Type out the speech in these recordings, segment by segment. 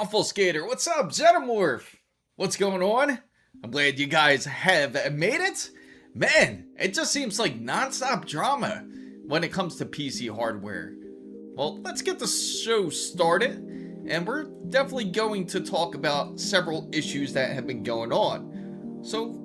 Awful Skater, what's up? Xenomorph, what's going on? I'm glad you guys have made it. Man, it just seems like non-stop drama when it comes to PC hardware. Well, let's get the show started, and we're definitely going to talk about several issues that have been going on. So,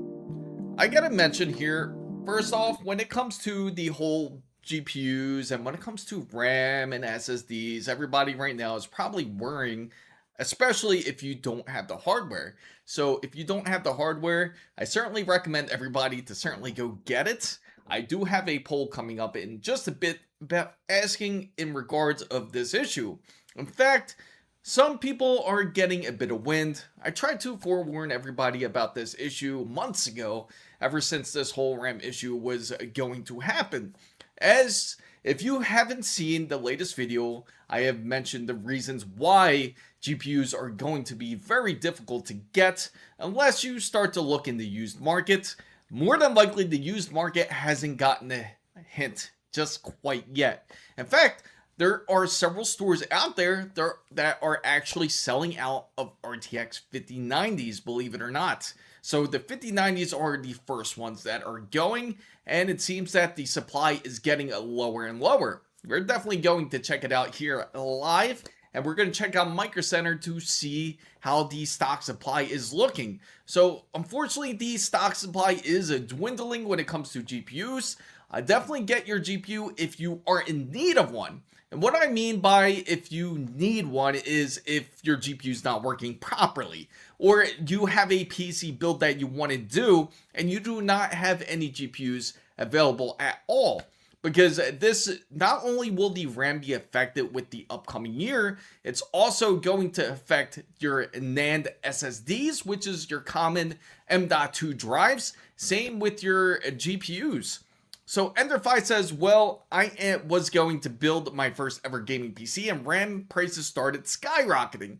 I gotta mention here, first off, when it comes to the whole GPUs and when it comes to RAM and SSDs, everybody right now is probably worrying, especially if you don't have the hardware. So if you don't have the hardware, I certainly recommend everybody to certainly go get it. I do have a poll coming up in just a bit about asking in regards of this issue. In fact, some people are getting a bit of wind. I tried to forewarn everybody about this issue months ago, ever since this whole RAM issue was going to happen. As if you haven't seen the latest video, I have mentioned the reasons why GPUs are going to be very difficult to get unless you start to look in the used market. More than likely, the used market hasn't gotten a hint just quite yet. In fact, there are several stores out there that are actually selling out of RTX 5090s, believe it or not. So the 5090s are the first ones that are going, and it seems that the supply is getting lower and lower. We're definitely going to check it out here live, and we're going to check out Micro Center to see how the stock supply is looking. So unfortunately, the stock supply is dwindling when it comes to GPUs. Definitely get your GPU if you are in need of one. And what I mean by if you need one is if your GPU is not working properly, or you have a PC build that you want to do and you do not have any GPUs available at all. Because this, not only will the RAM be affected with the upcoming year, it's also going to affect your NAND SSDs, which is your common M.2 drives. Same with your GPUs. So Ender5 says, well, I was going to build my first ever gaming PC and RAM prices started skyrocketing.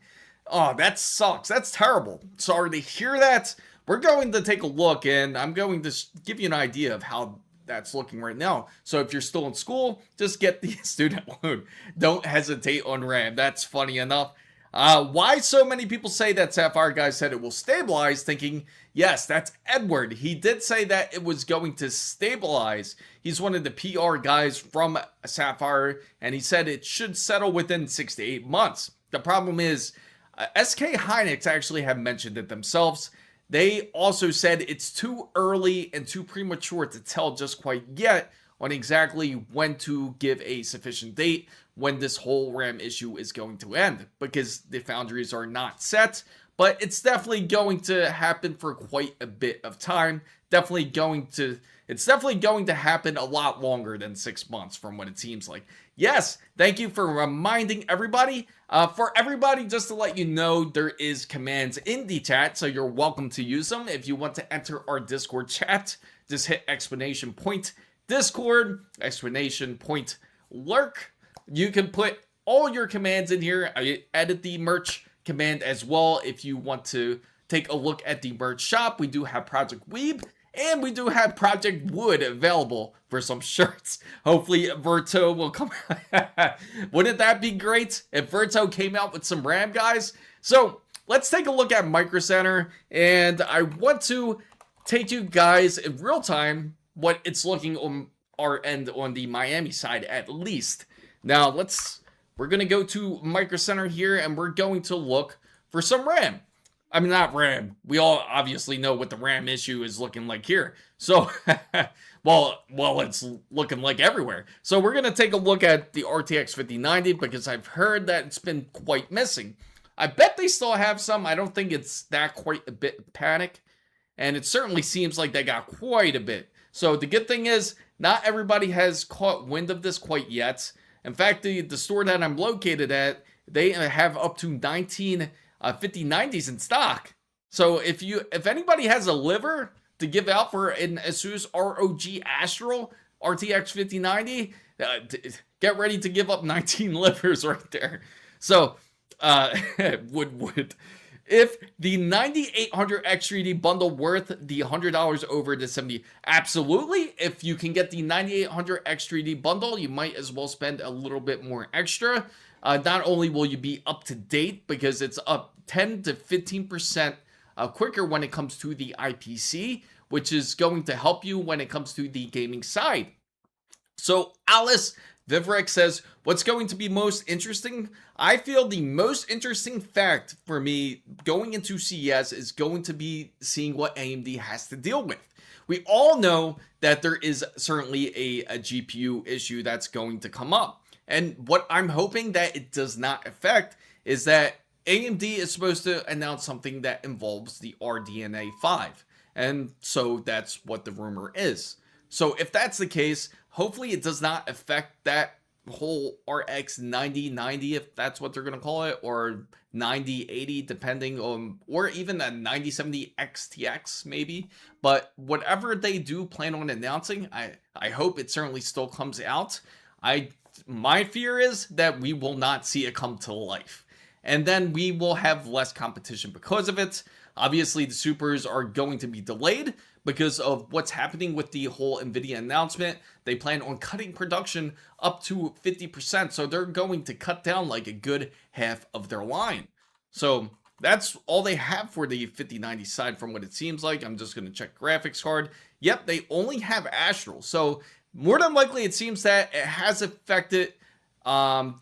Oh, that sucks. That's terrible. Sorry to hear that. We're going to take a look, and I'm going to give you an idea of how that's looking right now. So if you're still in school, just get the student loan. Don't hesitate on RAM. That's funny enough. Why so many people say that Sapphire Guy said it will stabilize, thinking, yes, that's Edward. He did say that it was going to stabilize. He's one of the PR guys from Sapphire, and he said it should settle within 6 to 8 months. The problem is, SK Hynix actually have mentioned it themselves. They also said it's too early and too premature to tell just quite yet on exactly when to give a sufficient date when this whole RAM issue is going to end, because the foundries are not set, but it's definitely going to happen for quite a bit of time. It's definitely going to happen a lot longer than 6 months from what it seems like. Yes, thank you for reminding everybody. For everybody, just to let you know, there is commands in the chat, so you're welcome to use them. If you want to enter our Discord chat, just hit exclamation point Discord, exclamation point lurk. You can put all your commands in here. I edit the merch command as well if you want to take a look at the merch shop. We do have Project Weeb and we do have Project Wood available for some shirts. Hopefully Verto will come. Wouldn't that be great if Verto came out with some RAM, guys? So let's take a look at Micro Center, and I want to take you guys in real time what it's looking on our end on the Miami side at least. Now we're going to go to Micro Center here, and we're going to look for some RAM. I mean, not RAM. We all obviously know what the RAM issue is looking like here. So, well, it's looking like everywhere. So we're going to take a look at the RTX 5090 because I've heard that it's been quite missing. I bet they still have some. I don't think it's that quite a bit panic. And it certainly seems like they got quite a bit. So the good thing is, not everybody has caught wind of this quite yet. In fact, the store that I'm located at, they have up to 19 5090s in stock. So if anybody has a liver to give out for an ASUS ROG Astral RTX 5090, get ready to give up 19 livers right there. So would if the 9800 X3D bundle worth the $100 over the 70, absolutely. If you can get the 9800 X3D bundle, you might as well spend a little bit more extra. not only will you be up to date because it's up 10 to 15% quicker when it comes to the IPC, which is going to help you when it comes to the gaming side. So Alice Vivrek says, what's going to be most interesting? I feel the most interesting fact for me going into CES is going to be seeing what AMD has to deal with. We all know that there is certainly a GPU issue that's going to come up. And what I'm hoping that it does not affect is that AMD is supposed to announce something that involves the RDNA 5. And so that's what the rumor is. So if that's the case, hopefully it does not affect that whole RX 9090, if that's what they're going to call it, or 9080, depending on, or even a 9070 XTX maybe. But whatever they do plan on announcing, I hope it certainly still comes out. My fear is that we will not see it come to life. And then we will have less competition because of it. Obviously, the supers are going to be delayed because of what's happening with the whole NVIDIA announcement. They plan on cutting production up to 50%, so they're going to cut down like a good half of their line. So that's all they have for the 5090 side from what it seems like. I'm just going to check graphics card. Yep, they only have Astral. So more than likely, it seems that it has affected the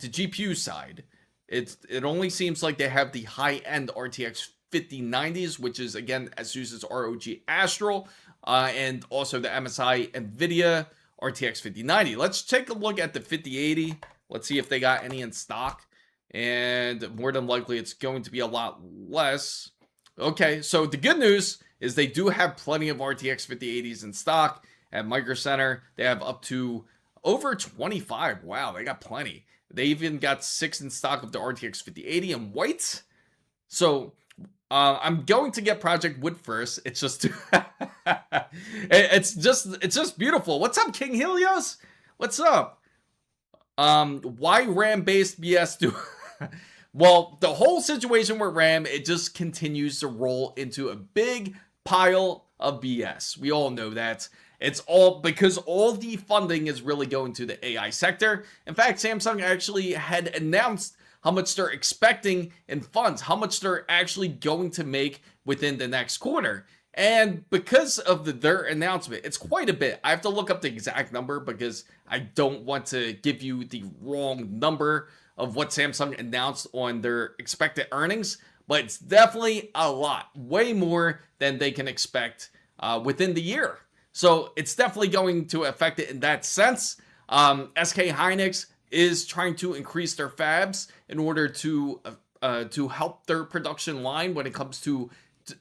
GPU side. It only seems like they have the high-end RTX 5090s, which is, again, ASUS's ROG Astral, and also the MSI NVIDIA RTX 5090. Let's take a look at the 5080. Let's see if they got any in stock. And more than likely, it's going to be a lot less. Okay, so the good news is they do have plenty of RTX 5080s in stock. At Micro Center, they have up to over 25. Wow, they got plenty. They even got 6 in stock of the RTX 5080 in white. So I'm going to get Project Wood first. It's just it's just beautiful. What's up, King Helios? What's up? Why RAM based BS do? Well, the whole situation with RAM, it just continues to roll into a big pile of BS. We all know that. It's all because all the funding is really going to the AI sector. In fact, Samsung actually had announced how much they're expecting in funds, how much they're actually going to make within the next quarter. And because of their announcement, it's quite a bit. I have to look up the exact number because I don't want to give you the wrong number of what Samsung announced on their expected earnings, but it's definitely a lot, way more than they can expect within the year. So it's definitely going to affect it in that sense. SK Hynix is trying to increase their fabs in order to help their production line when it comes to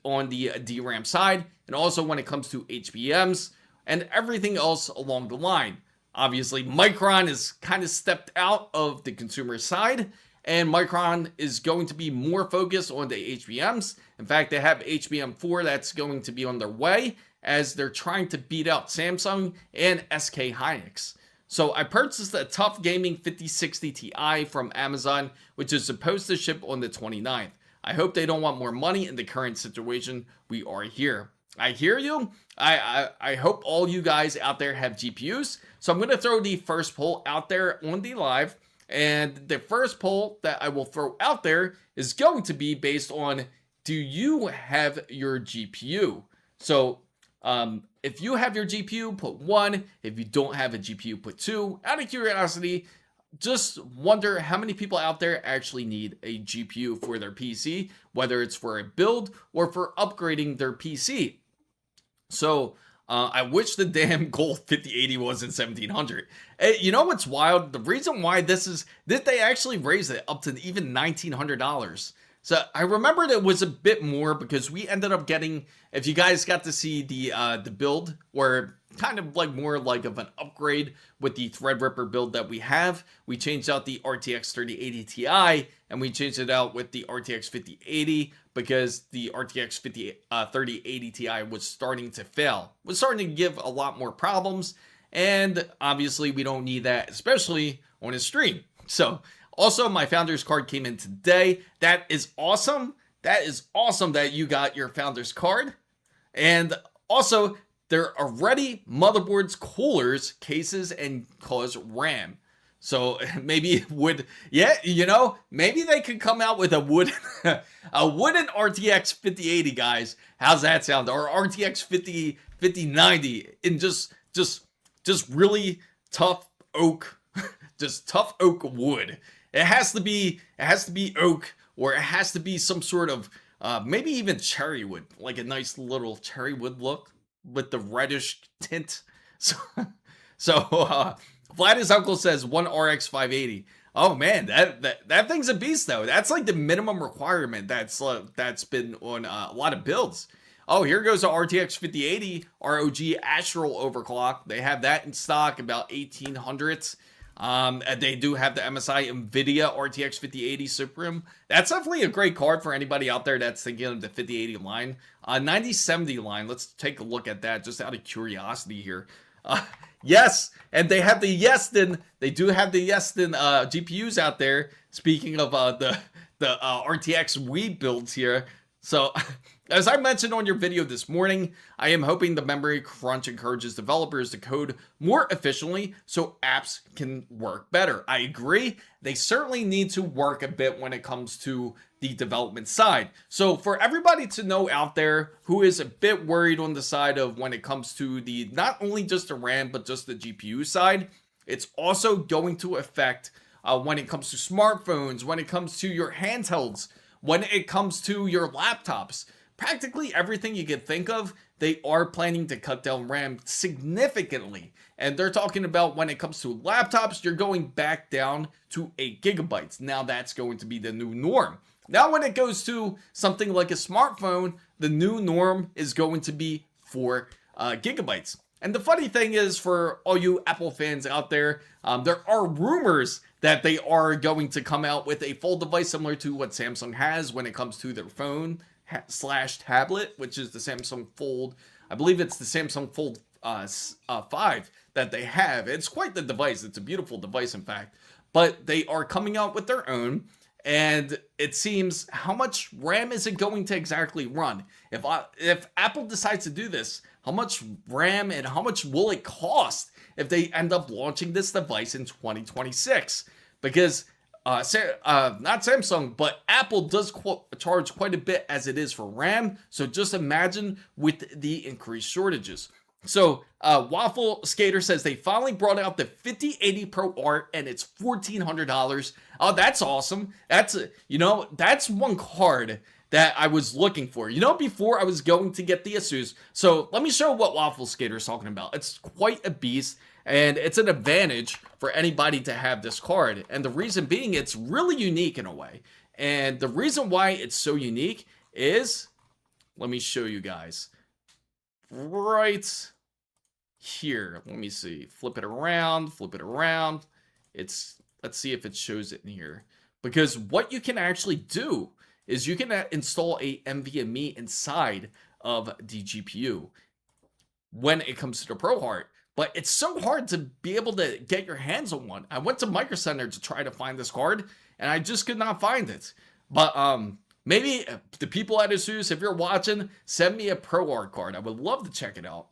on the DRAM side, and also when it comes to HBMs and everything else along the line. Obviously, Micron is kind of stepped out of the consumer side, and Micron is going to be more focused on the HBMs. In fact, they have HBM4 that's going to be on their way as they're trying to beat out Samsung and SK Hynix. So I purchased a Tough Gaming 5060 Ti from Amazon, which is supposed to ship on the 29th. I hope they don't want more money in the current situation we are here. I hear you. I hope all you guys out there have GPUs. So I'm going to throw the first poll out there on the live. And the first poll that I will throw out there is going to be based on, do you have your GPU? So if you have your GPU, put 1. If you don't have a GPU, put 2. Out of curiosity, just wonder how many people out there actually need a GPU for their PC, whether it's for a build or for upgrading their PC. So I wish the damn Gold 5080 was in 1700. You know what's wild? The reason why this is that they actually raised it up to even $1,900. So I remembered it was a bit more because we ended up getting, if you guys got to see the build, or kind of like more like of an upgrade with the Threadripper build that we have, we changed out the RTX 3080 Ti and we changed it out with the RTX 5080 because the RTX 3080 Ti was starting to fail, was starting to give a lot more problems, and obviously we don't need that, especially on a stream. So also, my founder's card came in today. That is awesome. That is awesome that you got your founder's card. And also, there are ready motherboards, coolers, cases, and cause RAM. So maybe it would, yeah, you know, maybe they could come out with a wooden, a wooden RTX 5080, guys. How's that sound? Or RTX 5090 in just really tough oak, just tough oak wood. It has to be oak, or it has to be some sort of, maybe even cherry wood, like a nice little cherry wood look with the reddish tint. So, so Vlad his uncle says one RX 580. Oh man, that thing's a beast though. That's like the minimum requirement that's been on a lot of builds. Oh, here goes the RTX 5080 ROG Astral overclock. They have that in stock, about 1800s. And they do have the MSI NVIDIA RTX 5080 Supreme. That's definitely a great card for anybody out there that's thinking of the 5080 line. 9070 line, let's take a look at that just out of curiosity here. Yes, and they have the Yeston. They do have the Yeston GPUs out there. Speaking of the RTX Wii builds here. So, as I mentioned on your video this morning, I am hoping the memory crunch encourages developers to code more efficiently so apps can work better. I agree. They certainly need to work a bit when it comes to the development side. So for everybody to know out there who is a bit worried on the side of when it comes to the not only just the RAM but just the GPU side, it's also going to affect when it comes to smartphones, when it comes to your handhelds, when it comes to your laptops. Practically everything you can think of, they are planning to cut down RAM significantly. And they're talking about when it comes to laptops, you're going back down to 8 gigabytes. Now that's going to be the new norm. Now when it goes to something like a smartphone, the new norm is going to be 4 gigabytes. And the funny thing is, for all you Apple fans out there, there are rumors that they are going to come out with a fold device similar to what Samsung has when it comes to their phone slash tablet, which is the Samsung Fold. I believe it's the Samsung Fold 5 that they have. It's quite the device. It's a beautiful device, in fact. But they are coming out with their own. And it seems, how much RAM is it going to exactly run? If Apple decides to do this, how much RAM and how much will it cost if they end up launching this device in 2026? Because not Samsung, but Apple does charge quite a bit as it is for RAM. So just imagine with the increased shortages. So Waffle Skater says they finally brought out the 5080 Pro Art and it's $1,400. Oh, that's awesome. That's that's one card that I was looking for. Before I was going to get the Asus. So let me show what Waffle Skater is talking about. It's quite a beast, and it's an advantage for anybody to have this card. And the reason being, it's really unique in a way. And the reason why it's so unique is, let me show you guys. Right here. Let me see. Flip it around. Let's see if it shows it in here. Because what you can actually do is you can install a NVMe inside of the GPU when it comes to the Pro Heart. But it's so hard to be able to get your hands on one. I went to Micro Center to try to find this card, and I just could not find it. But maybe the people at Asus, if you're watching, send me a Pro Art card. I would love to check it out.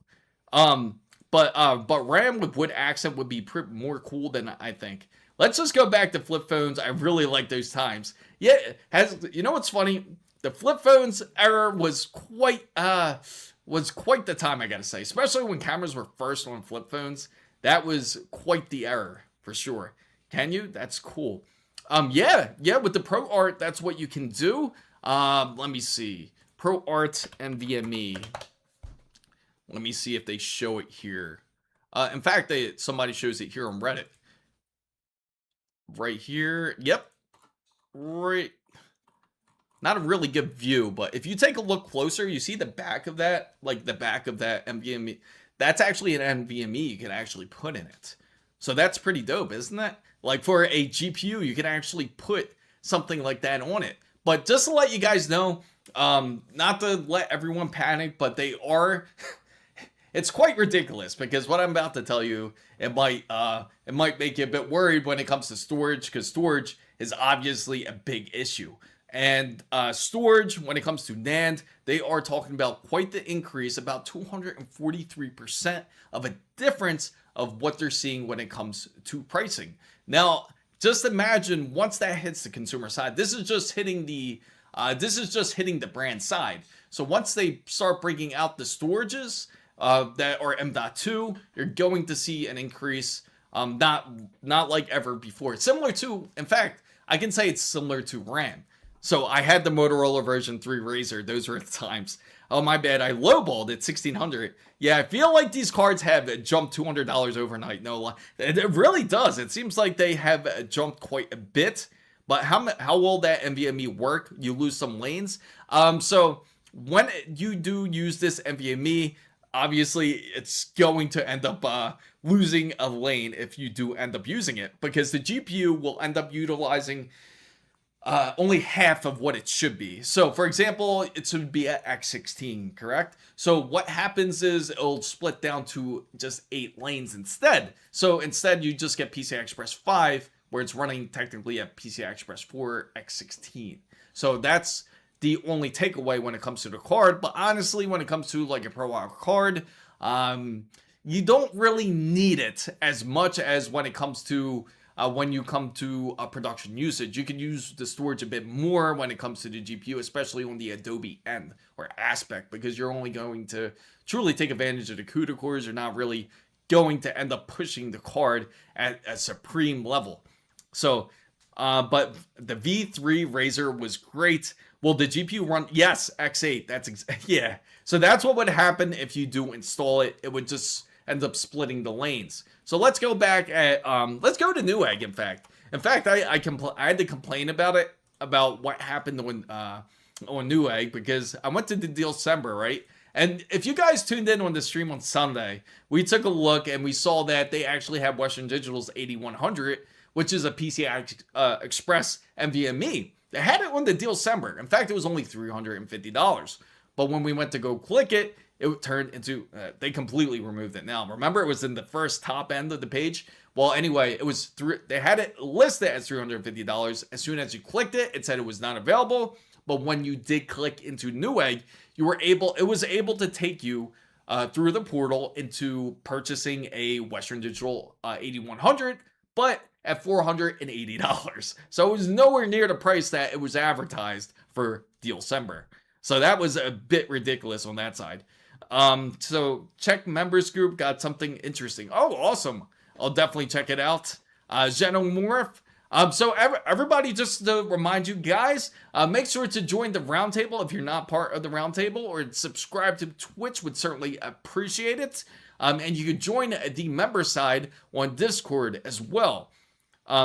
But RAM with wood accent would be more cool than I think. Let's just go back to flip phones. I really like those times. Yeah, what's funny? The flip phones era was quite the time, I gotta say. Especially when cameras were first on flip phones. That was quite the era, for sure. Can you? That's cool. Yeah, with the Pro Art, that's what you can do. Let me see. Pro Art NVMe. Let me see if they show it here. In fact, somebody shows it here on Reddit. Right here. Yep. Right. Not a really good view, but if you take a look closer, you see the back of that, like the back of that NVMe. That's actually an NVMe you can actually put in it. So that's pretty dope, isn't that? Like for a GPU, you can actually put something like that on it. But just to let you guys know, not to let everyone panic, but they are... It's quite ridiculous because what I'm about to tell you, it might make you a bit worried when it comes to storage, because storage is obviously a big issue. And storage, when it comes to NAND, they are talking about quite the increase, about 243% of a difference of what they're seeing when it comes to pricing. Now, just imagine once that hits the consumer side, this is just hitting the brand side. So once they start breaking out the storages that are M.2, you're going to see an increase, not like ever before. Similar to, in fact, I can say it's similar to RAM. So I had the Motorola version 3 Razr. Those were the times. Oh, my bad. I lowballed at $1,600. Yeah, I feel like these cards have jumped $200 overnight. No lie. It really does. It seems like they have jumped quite a bit. But how will that NVMe work? You lose some lanes. So when you do use this NVMe, obviously it's going to end up losing a lane if you do end up using it, because the GPU will end up utilizing only half of what it should be. So for example, it should be at X16, correct? So what happens is it'll split down to just 8 lanes instead. So instead you just get PCI Express 5, where it's running technically at PCI Express 4 X16. So that's the only takeaway when it comes to the card. But honestly, when it comes to like a Pro Hour card, you don't really need it as much as when it comes to when you come to production usage. You can use the storage a bit more when it comes to the GPU, especially on the Adobe end or aspect, because you're only going to truly take advantage of the CUDA cores. You're not really going to end up pushing the card at a supreme level. So, but the V3 Razr was great. Will the GPU run? Yes, X8. Yeah. So that's what would happen if you do install it. It would just end up splitting the lanes. So let's go back at let's go to Newegg. In fact, I had to complain about it, about what happened on Newegg, because I went to the December, right? And if you guys tuned in on the stream on Sunday, we took a look and we saw that they actually have Western Digital's 8100, which is a PCI Express NVMe. They had it on the December. In fact, it was only $350. But when we went to go click it, it turned into, they completely removed it. Now, remember, it was in the first top end of the page. Well, anyway, it was they had it listed as $350. As soon as you clicked it, it said it was not available. But when you did click into Newegg, it was able to take you through the portal into purchasing a Western Digital 8100, but at $480. So it was nowhere near the price that it was advertised for December. So that was a bit ridiculous on that side. So check members group, got something interesting. Oh, awesome. I'll definitely check it out. Xenomorph. So everybody, just to remind you guys, make sure to join the roundtable if you're not part of the roundtable, or subscribe to Twitch, would certainly appreciate it. And you can join the member side on Discord as well.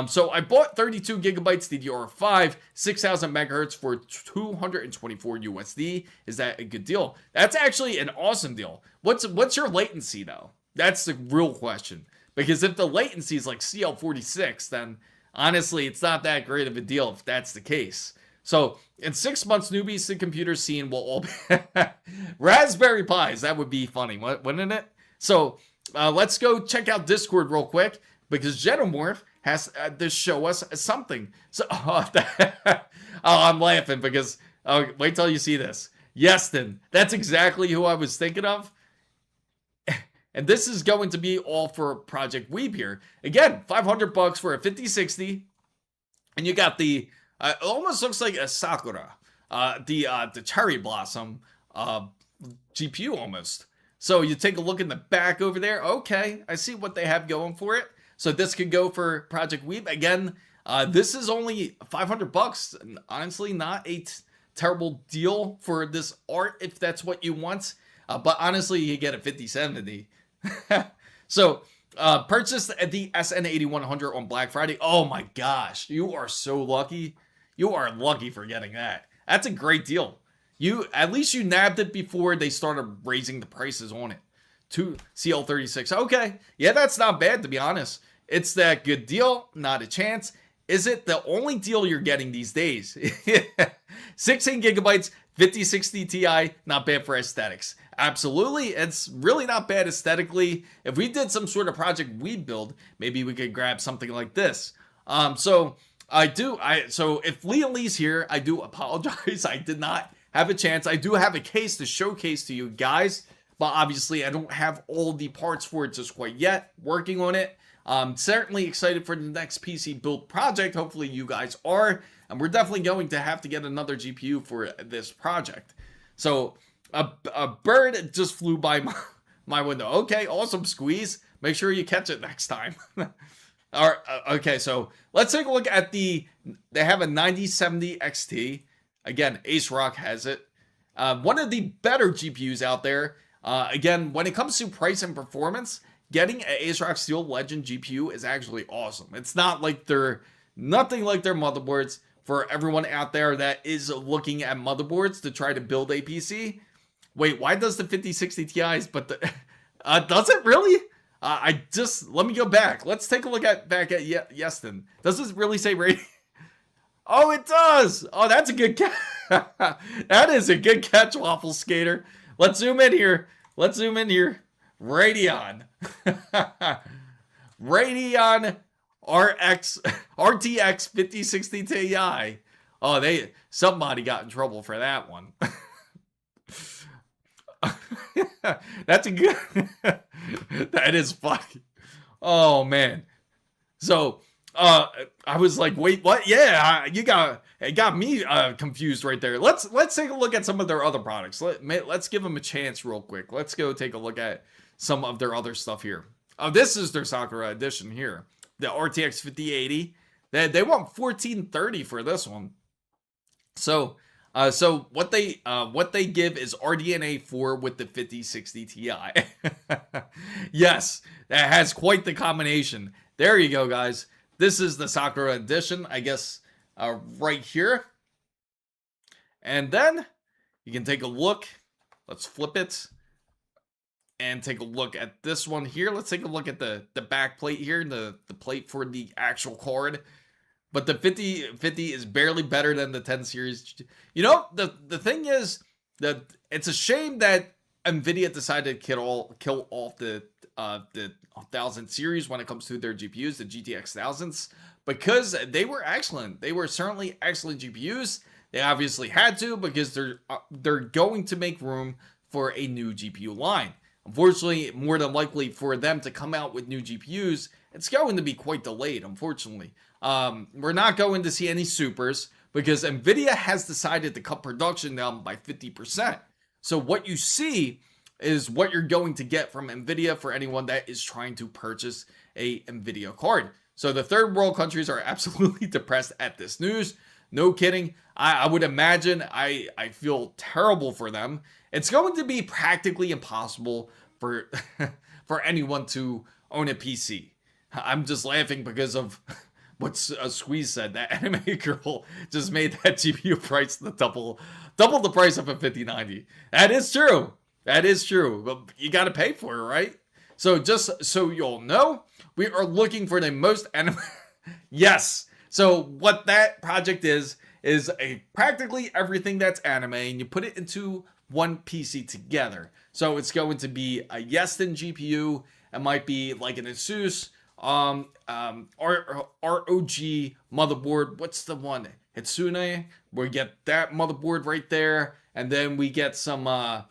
So I bought 32 gigabytes DDR5, 6,000 megahertz for $224 USD. Is that a good deal? That's actually an awesome deal. What's your latency though? That's the real question. Because if the latency is like CL46, then honestly, it's not that great of a deal if that's the case. So in 6 months, newbies to computer scene will all be Raspberry Pis. That would be funny, wouldn't it? So let's go check out Discord real quick, because Xenomorph has to show us something. So I'm laughing because wait till you see this. Yeston, that's exactly who I was thinking of. And this is going to be all for Project Weeb here. Again, $500 for a 5060, and you got the it almost looks like a Sakura, the cherry blossom GPU almost. So you take a look in the back over there. Okay, I see what they have going for it. So this could go for Project Weeb. Again, this is only $500. Honestly, not a terrible deal for this art if that's what you want. But honestly, you get a 5070. So purchase the SN8100 on Black Friday. Oh my gosh, you are so lucky. You are lucky for getting that. That's a great deal. At least you nabbed it before they started raising the prices on it. To CL36. Okay. Yeah, that's not bad, to be honest. It's that good deal. Not a chance. Is it the only deal you're getting these days? 16 gigabytes, 5060 Ti, not bad for aesthetics. Absolutely. It's really not bad aesthetically. If we did some sort of Project Weeb build, maybe we could grab something like this. So if Liam Lee's here, I do apologize. I did not have a chance. I do have a case to showcase to you guys, but obviously I don't have all the parts for it just quite yet. Working on it. Certainly excited for the next PC build project. Hopefully you guys are. And we're definitely going to have to get another GPU for this project. So a bird just flew by my window. Okay, awesome, Squeeze. Make sure you catch it next time. All right, okay, so let's take a look at they have a 9070 XT. Again, Ace Rock has it. One of the better GPUs out there. Again, when it comes to price and performance, getting an Ace Rock Steel Legend GPU is actually awesome. It's not like nothing like their motherboards. For everyone out there that is looking at motherboards to try to build a PC. Wait, why does the 5060 Ti's, but does it really? Let me go back. Let's take a look back at Yeston. Does this really say rating? Oh, it does. Oh, that's a good catch. That is a good catch, Waffle Skater. Let's zoom in here. Radeon. Radeon RTX 5060 Ti. Oh, somebody got in trouble for that one. That's a good. That is funny. Oh man. So I was like, wait, what? Yeah, it got me confused right there. Let's take a look at some of their other products. Let's give them a chance real quick. Let's go take a look at some of their other stuff here. Oh, this is their Sakura edition here. The RTX 5080. They want 1430 for this one. So what they give is RDNA 4 with the 5060 Ti. Yes, that has quite the combination. There you go, guys. This is the Sakura edition, I guess, right here. And then you can take a look. Let's flip it and take a look at this one here. Let's take a look at the back plate here, the plate for the actual card. But the 5050 is barely better than the 10 series. You know, the thing is that it's a shame that NVIDIA decided to kill off the 1000 series when it comes to their GPUs, the GTX 1000s, because they were excellent. They were certainly excellent GPUs. They obviously had to, because they're going to make room for a new GPU line. Unfortunately, more than likely for them to come out with new GPUs, it's going to be quite delayed, unfortunately. We're not going to see any supers because NVIDIA has decided to cut production down by 50%. So what you see is what you're going to get from NVIDIA for anyone that is trying to purchase a NVIDIA card. So the third world countries are absolutely depressed at this news. No kidding. I would imagine I feel terrible for them. It's going to be practically impossible for for anyone to own a PC. I'm just laughing because of what Squeeze said. That anime girl just made that GPU price double the price of a 5090. That is true. That is true. But you got to pay for it, right? So just so you'll know, we are looking for the most anime. Yes. So what that project is practically everything that's anime, and you put it into one PC together. So it's going to be a Yeston GPU. It might be like an Asus ROG motherboard. What's the one? Hitsune. We get that motherboard right there, and then we get some a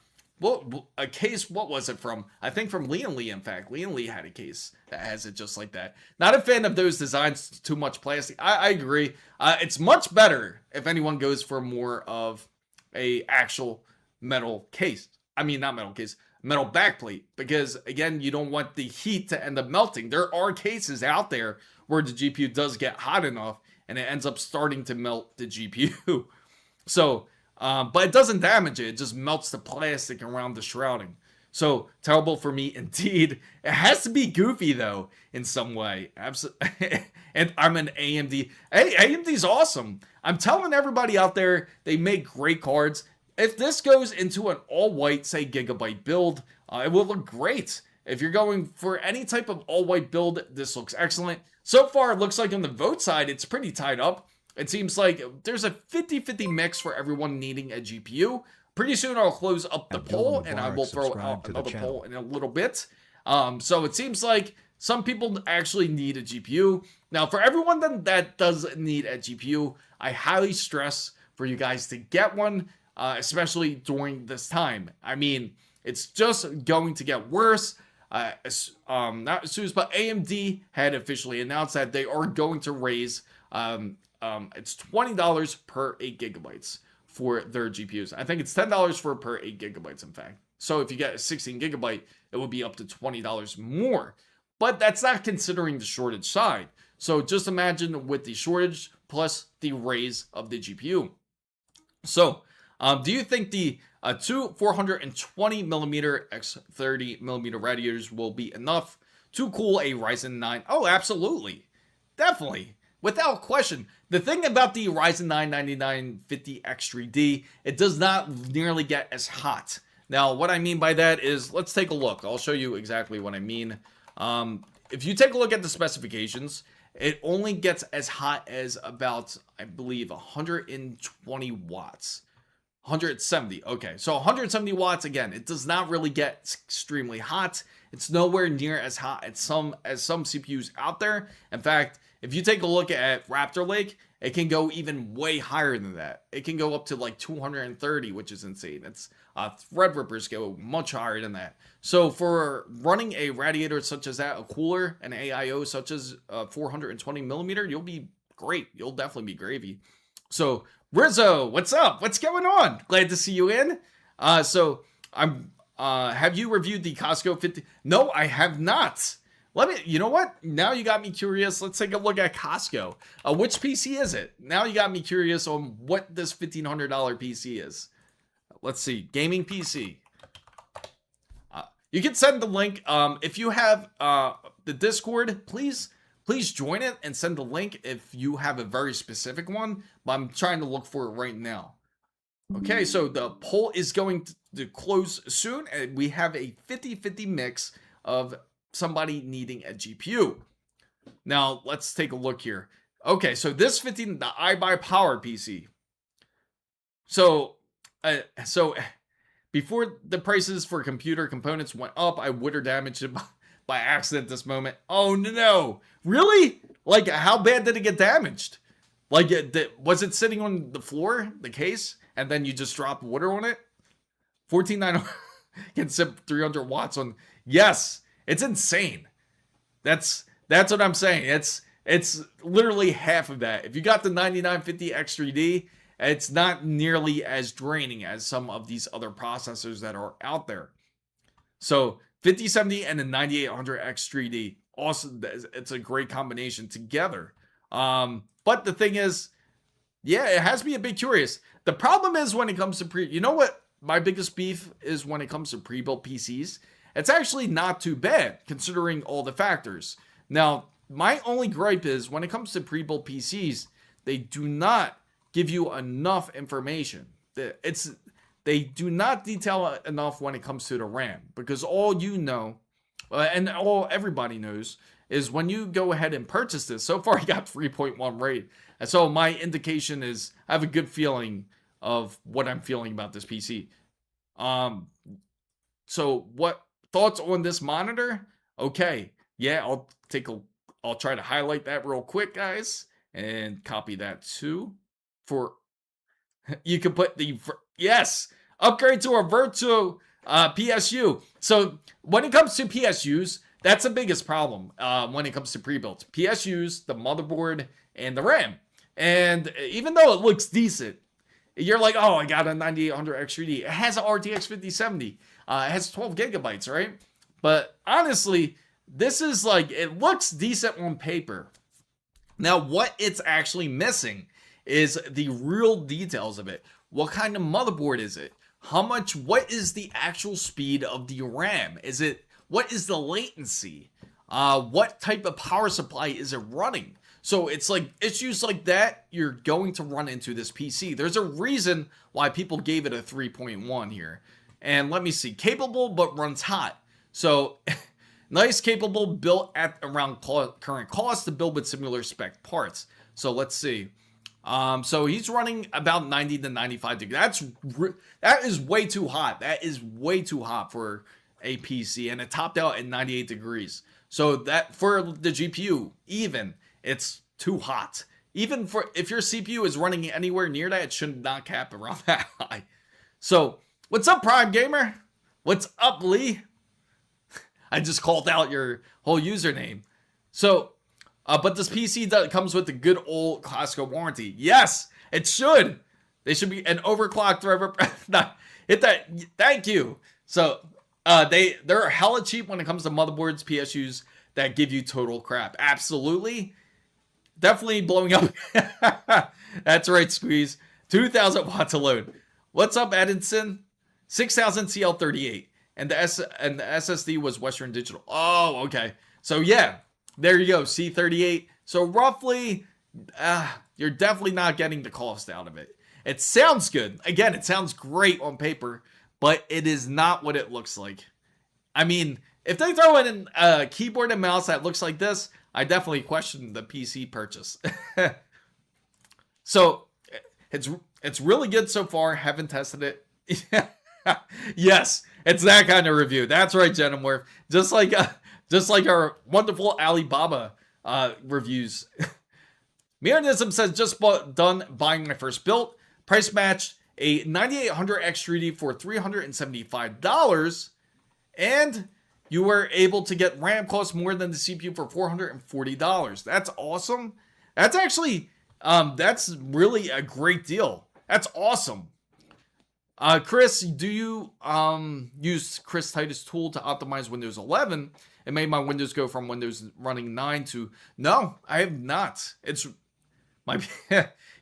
case. What was it from? I think from Lee and Lee. In fact, Lee and Lee had a case that has it just like that. Not a fan of those designs. Too much plastic. I agree. It's much better if anyone goes for more of a actual metal case. I mean, not metal case, metal backplate, because again, you don't want the heat to end up melting. There are cases out there where the GPU does get hot enough and it ends up starting to melt the GPU. So, but it doesn't damage it. It just melts the plastic around the shrouding. So terrible for me indeed. It has to be goofy though in some way. Absolutely. And I'm an AMD. Hey, AMD's awesome. I'm telling everybody out there, they make great cards. If this goes into an all-white, say, Gigabyte build, it will look great. If you're going for any type of all-white build, this looks excellent. So far, it looks like on the vote side, it's pretty tied up. It seems like there's a 50-50 mix for everyone needing a GPU. Pretty soon, I'll close up the poll, and I will throw out another poll in a little bit. So it seems like some people actually need a GPU. Now, for everyone that does need a GPU, I highly stress for you guys to get one. Especially during this time. I mean, it's just going to get worse. not ASUS, but AMD had officially announced that they are going to raise it's $20 per 8 gigabytes for their GPUs. I think it's $10 for per 8 gigabytes, in fact. So if you get a 16 gigabyte, it would be up to $20 more. But that's not considering the shortage side. So just imagine with the shortage plus the raise of the GPU. So do you think the two 420 millimeter x 30 millimeter radiators will be enough to cool a Ryzen 9? Oh, absolutely. Definitely. Without question. The thing about the Ryzen 9 9950X3D, it does not nearly get as hot. Now, what I mean by that is, let's take a look. I'll show you exactly what I mean. If you take a look at the specifications, it only gets as hot as about, I believe, 120 watts. 170. Okay, so 170 watts, again, it does not really get extremely hot. It's nowhere near as hot as some CPUs out there. In fact, if you take a look at Raptor Lake, it can go even way higher than that. It can go up to like 230, which is insane. It's Threadrippers go much higher than that. So for running a radiator such as that, a cooler, an AIO such as 420 millimeter, you'll be great. You'll definitely be gravy. So Rizzo, what's up? What's going on? Glad to see you in. So I'm. Have you reviewed the Costco 50? No, I have not. You know what? Now you got me curious. Let's take a look at Costco. Which PC is it? Now you got me curious on what this $1,500 PC is. Let's see. Gaming PC. You can send the link. If you have the Discord, please join it and send the link if you have a very specific one. But I'm trying to look for it right now. Okay, so the poll is going to close soon. And we have a 50-50 mix of somebody needing a GPU. Now, let's take a look here. Okay, so this the iBuyPower PC. So before the prices for computer components went up, I would have damaged it by accident this moment. Oh, no. Really? Like, how bad did it get damaged? Like, was it sitting on the floor, the case, and then you just drop water on it? 14900 can sip 300 watts on. Yes. It's insane. That's what I'm saying. It's literally half of that. If you got the 9950X3D, it's not nearly as draining as some of these other processors that are out there. So 5070 and the 9800X3D, also, it's a great combination together. But the thing is, yeah, it has me a bit curious. The problem is when it comes to you know what my biggest beef is when it comes to pre-built PCs? It's actually not too bad considering all the factors. Now, my only gripe is when it comes to pre-built PCs, they do not give you enough information. They do not detail enough when it comes to the RAM, because all you know, and all everybody knows, is when you go ahead and purchase this. So far, I got 3.1 rate, and so my indication is I have a good feeling of what I'm feeling about this PC. So what thoughts on this monitor? Okay, yeah, I'll try to highlight that real quick, guys, and copy that too. For you can put yes, upgrade to a virtual PSU. So when it comes to PSUs, that's the biggest problem when it comes to pre-built PSUs, the motherboard, and the RAM. And even though it looks decent, you're like, oh, I got a 9800X3D. It has an RTX 5070. It has 12 gigabytes, right? But honestly, this is like, it looks decent on paper. Now, what it's actually missing is the real details of it. What kind of motherboard is it? What is the actual speed of the RAM? What is the latency? What type of power supply is it running? So it's like issues like that you're going to run into this PC. There's a reason why people gave it a 3.1 here. And let me see, capable but runs hot. So nice, capable, built at around current cost to build with similar spec parts. So let's see. So he's running about 90 to 95 degrees. That is way too hot. That is way too hot for a PC, and it topped out at 98 degrees. So that for the GPU, even it's too hot. Even for if your CPU is running anywhere near that, it should not cap around that high. So what's up, Prime Gamer? What's up, Lee? I just called out your whole username. So, but this PC comes with the good old Costco warranty. Yes, it should. They should be an overclocked driver. Hit that. Thank you. So, they're hella cheap when it comes to motherboards, PSUs that give you total crap. Absolutely. Definitely blowing up. That's right, Squeeze. 2,000 watts alone. What's up, Edinson? 6,000 CL38. And the SSD was Western Digital. Oh, okay. So, yeah. There you go. C38. So, roughly, you're definitely not getting the cost out of it. It sounds good. Again, it sounds great on paper, but it is not what it looks like. I mean, if they throw in a keyboard and mouse that looks like this, I definitely question the PC purchase. So, it's really good so far. Haven't tested it. Yes, it's that kind of review. That's right, Jenimorph. Just like our wonderful Alibaba reviews. Mianism says, just done buying my first build. Price match a 9800X 3D for $375. And you were able to get RAM cost more than the CPU for $440. That's awesome. That's actually, that's really a great deal. That's awesome. Chris, do you use Chris Titus tool to optimize Windows 11? It made my Windows go from Windows running 9 to... No, I have not. It's my...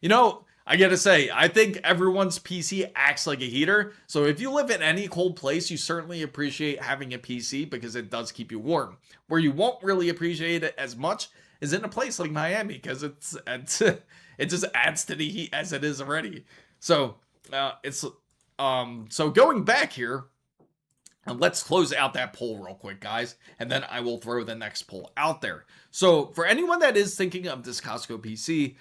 You know, I gotta say, I think everyone's PC acts like a heater. So if you live in any cold place, you certainly appreciate having a PC because it does keep you warm. Where you won't really appreciate it as much is in a place like Miami because it just adds to the heat as it is already. So so going back here, let's close out that poll real quick, guys, and then I will throw the next poll out there. So for anyone that is thinking of this Costco PC,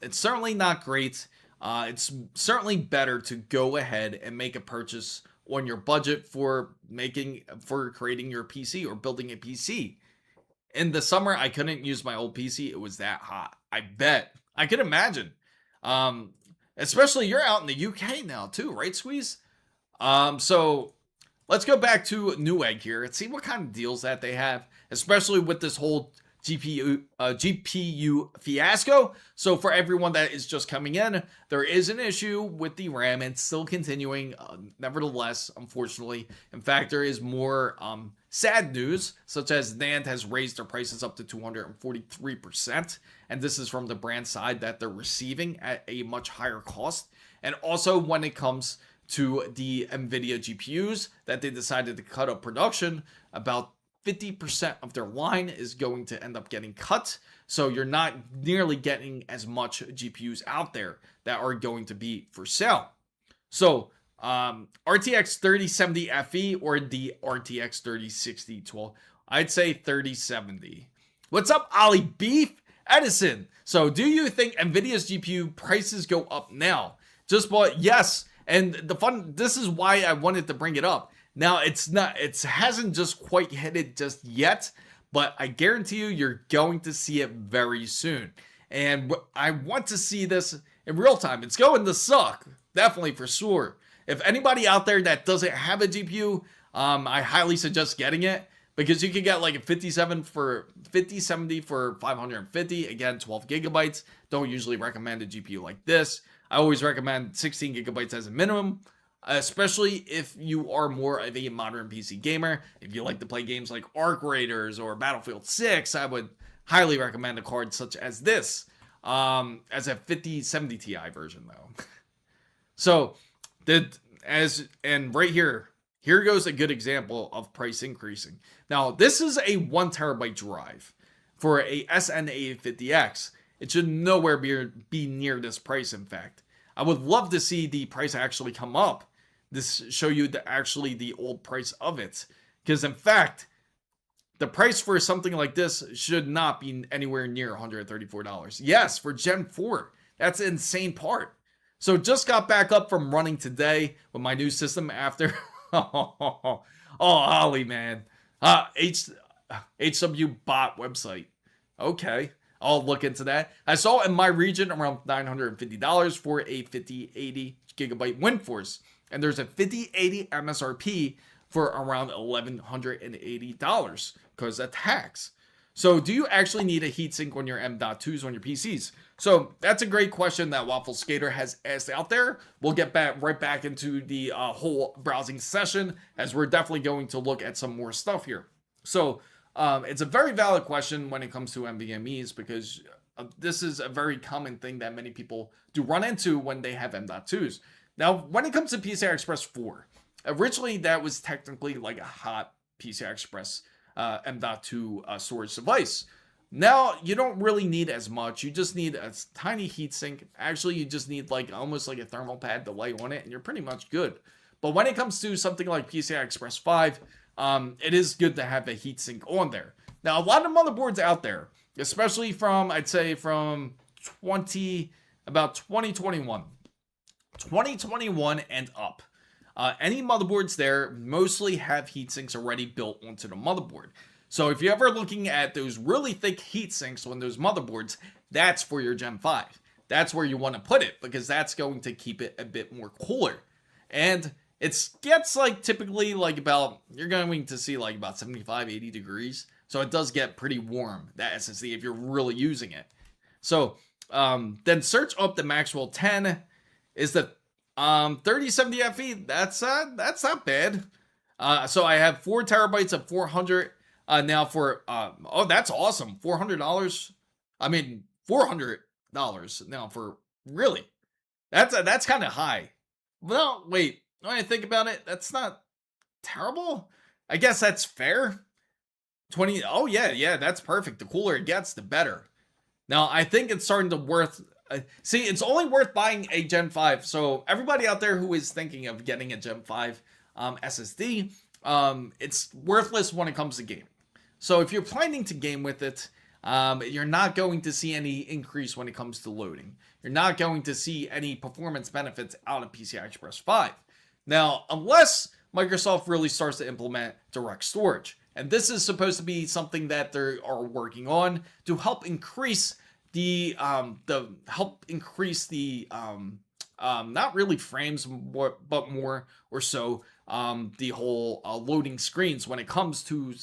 it's certainly not great. It's certainly better to go ahead and make a purchase on your budget for creating your PC or building a PC. In the summer, I couldn't use my old PC. It was that hot. I bet. I could imagine. Especially you're out in the UK now too, right, Squeeze? So let's go back to Newegg here and see what kind of deals that they have, especially with this whole GPU fiasco. So for everyone that is just coming in, there is an issue with the RAM. It's still continuing, nevertheless, unfortunately. In fact, there is more sad news, such as NAND has raised their prices up to 243%. And this is from the brand side that they're receiving at a much higher cost. And also when it comes to the NVIDIA GPUs that they decided to cut up production, about 50% of their line is going to end up getting cut. So you're not nearly getting as much GPUs out there that are going to be for sale. So RTX 3070 FE or the RTX 3060 12, I'd say 3070. What's up, Ollie Beef? Edison, so do you think NVIDIA's GPU prices go up now? Just bought, yes. And this is why I wanted to bring it up. Now, it hasn't just quite hit it just yet, but I guarantee you're going to see it very soon. And I want to see this in real time. It's going to suck, definitely for sure. If anybody out there that doesn't have a GPU, I highly suggest getting it because you can get like a 5070 for $550. Again, 12 gigabytes. Don't usually recommend a GPU like this. I always recommend 16 gigabytes as a minimum. Especially if you are more of a modern PC gamer. If you like to play games like Arc Raiders or Battlefield 6, I would highly recommend a card such as this. As a 5070 Ti version though. So, right here goes a good example of price increasing. Now, this is a 1 terabyte drive for a SN850X. It should nowhere be near this price, in fact. I would love to see the price actually come up. This show you the old price of it. Because in fact, the price for something like this should not be anywhere near $134. Yes, for Gen 4. That's the insane part. So just got back up from running today with my new system after. Oh, Ollie, man. HW bot website. Okay. I'll look into that. I saw in my region around $950 for a 5080 gigabyte WindForce. And there's a 5080 MSRP for around $1,180 because of tax. So do you actually need a heatsink on your M.2s on your PCs? So that's a great question that Waffle Skater has asked out there. We'll get right back into the whole browsing session, as we're definitely going to look at some more stuff here. So it's a very valid question when it comes to NVMEs, because this is a very common thing that many people do run into when they have M.2s. Now, when it comes to PCI Express 4, originally that was technically like a hot PCI Express M.2 storage device. Now, you don't really need as much. You just need a tiny heatsink. Actually, you just need like almost like a thermal pad to lay on it, and you're pretty much good. But when it comes to something like PCI Express 5, it is good to have a heatsink on there. Now, a lot of motherboards out there, especially from, I'd say from 2021 and up, any motherboards there mostly have heatsinks already built onto the motherboard. So if you're ever looking at those really thick heatsinks on those motherboards, that's for your Gen 5. That's where you want to put it, because that's going to keep it a bit more cooler. And it gets like typically like about, you're going to see like about 75, 80 degrees. So it does get pretty warm, that SSD, if you're really using it. So then search up the Maxwell 10 is the 3070 FE. That's not bad. So I have 4 terabytes of 400 now for oh, that's awesome. $400. I mean $400 now for, really, that's kind of high. Well, wait, when I think about it, that's not terrible. I guess that's fair. 20. Oh yeah, that's perfect. The cooler it gets, the better. Now I think it's starting to worth. See, it's only worth buying a Gen 5. So everybody out there who is thinking of getting a Gen 5 SSD, it's worthless when it comes to gaming. So if you're planning to game with it, you're not going to see any increase when it comes to loading. You're not going to see any performance benefits out of PCI Express 5. Now, unless Microsoft really starts to implement direct storage. And this is supposed to be something that they are working on to help increase the not really frames, but more or so the whole loading screens when it comes to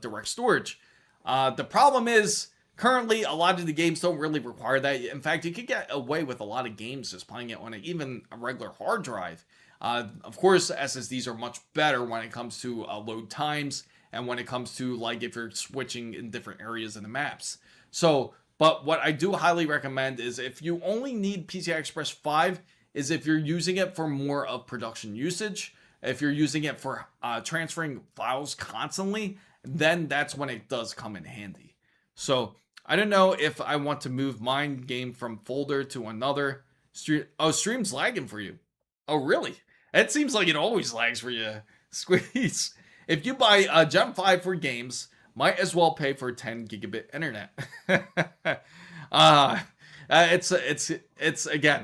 direct storage. The problem is currently a lot of the games don't really require that. In fact, you could get away with a lot of games just playing it on even a regular hard drive. Of course, SSDs are much better when it comes to load times and when it comes to like if you're switching in different areas of the maps. So, but what I do highly recommend is if you only need PCI Express 5 is if you're using it for more of production usage. If you're using it for transferring files constantly, then that's when it does come in handy. So I don't know if I want to move my game from folder to another. Oh, stream's lagging for you. Oh, really? It seems like it always lags for you. Squeeze. If you buy a Gen 5 for games, might as well pay for 10 gigabit internet.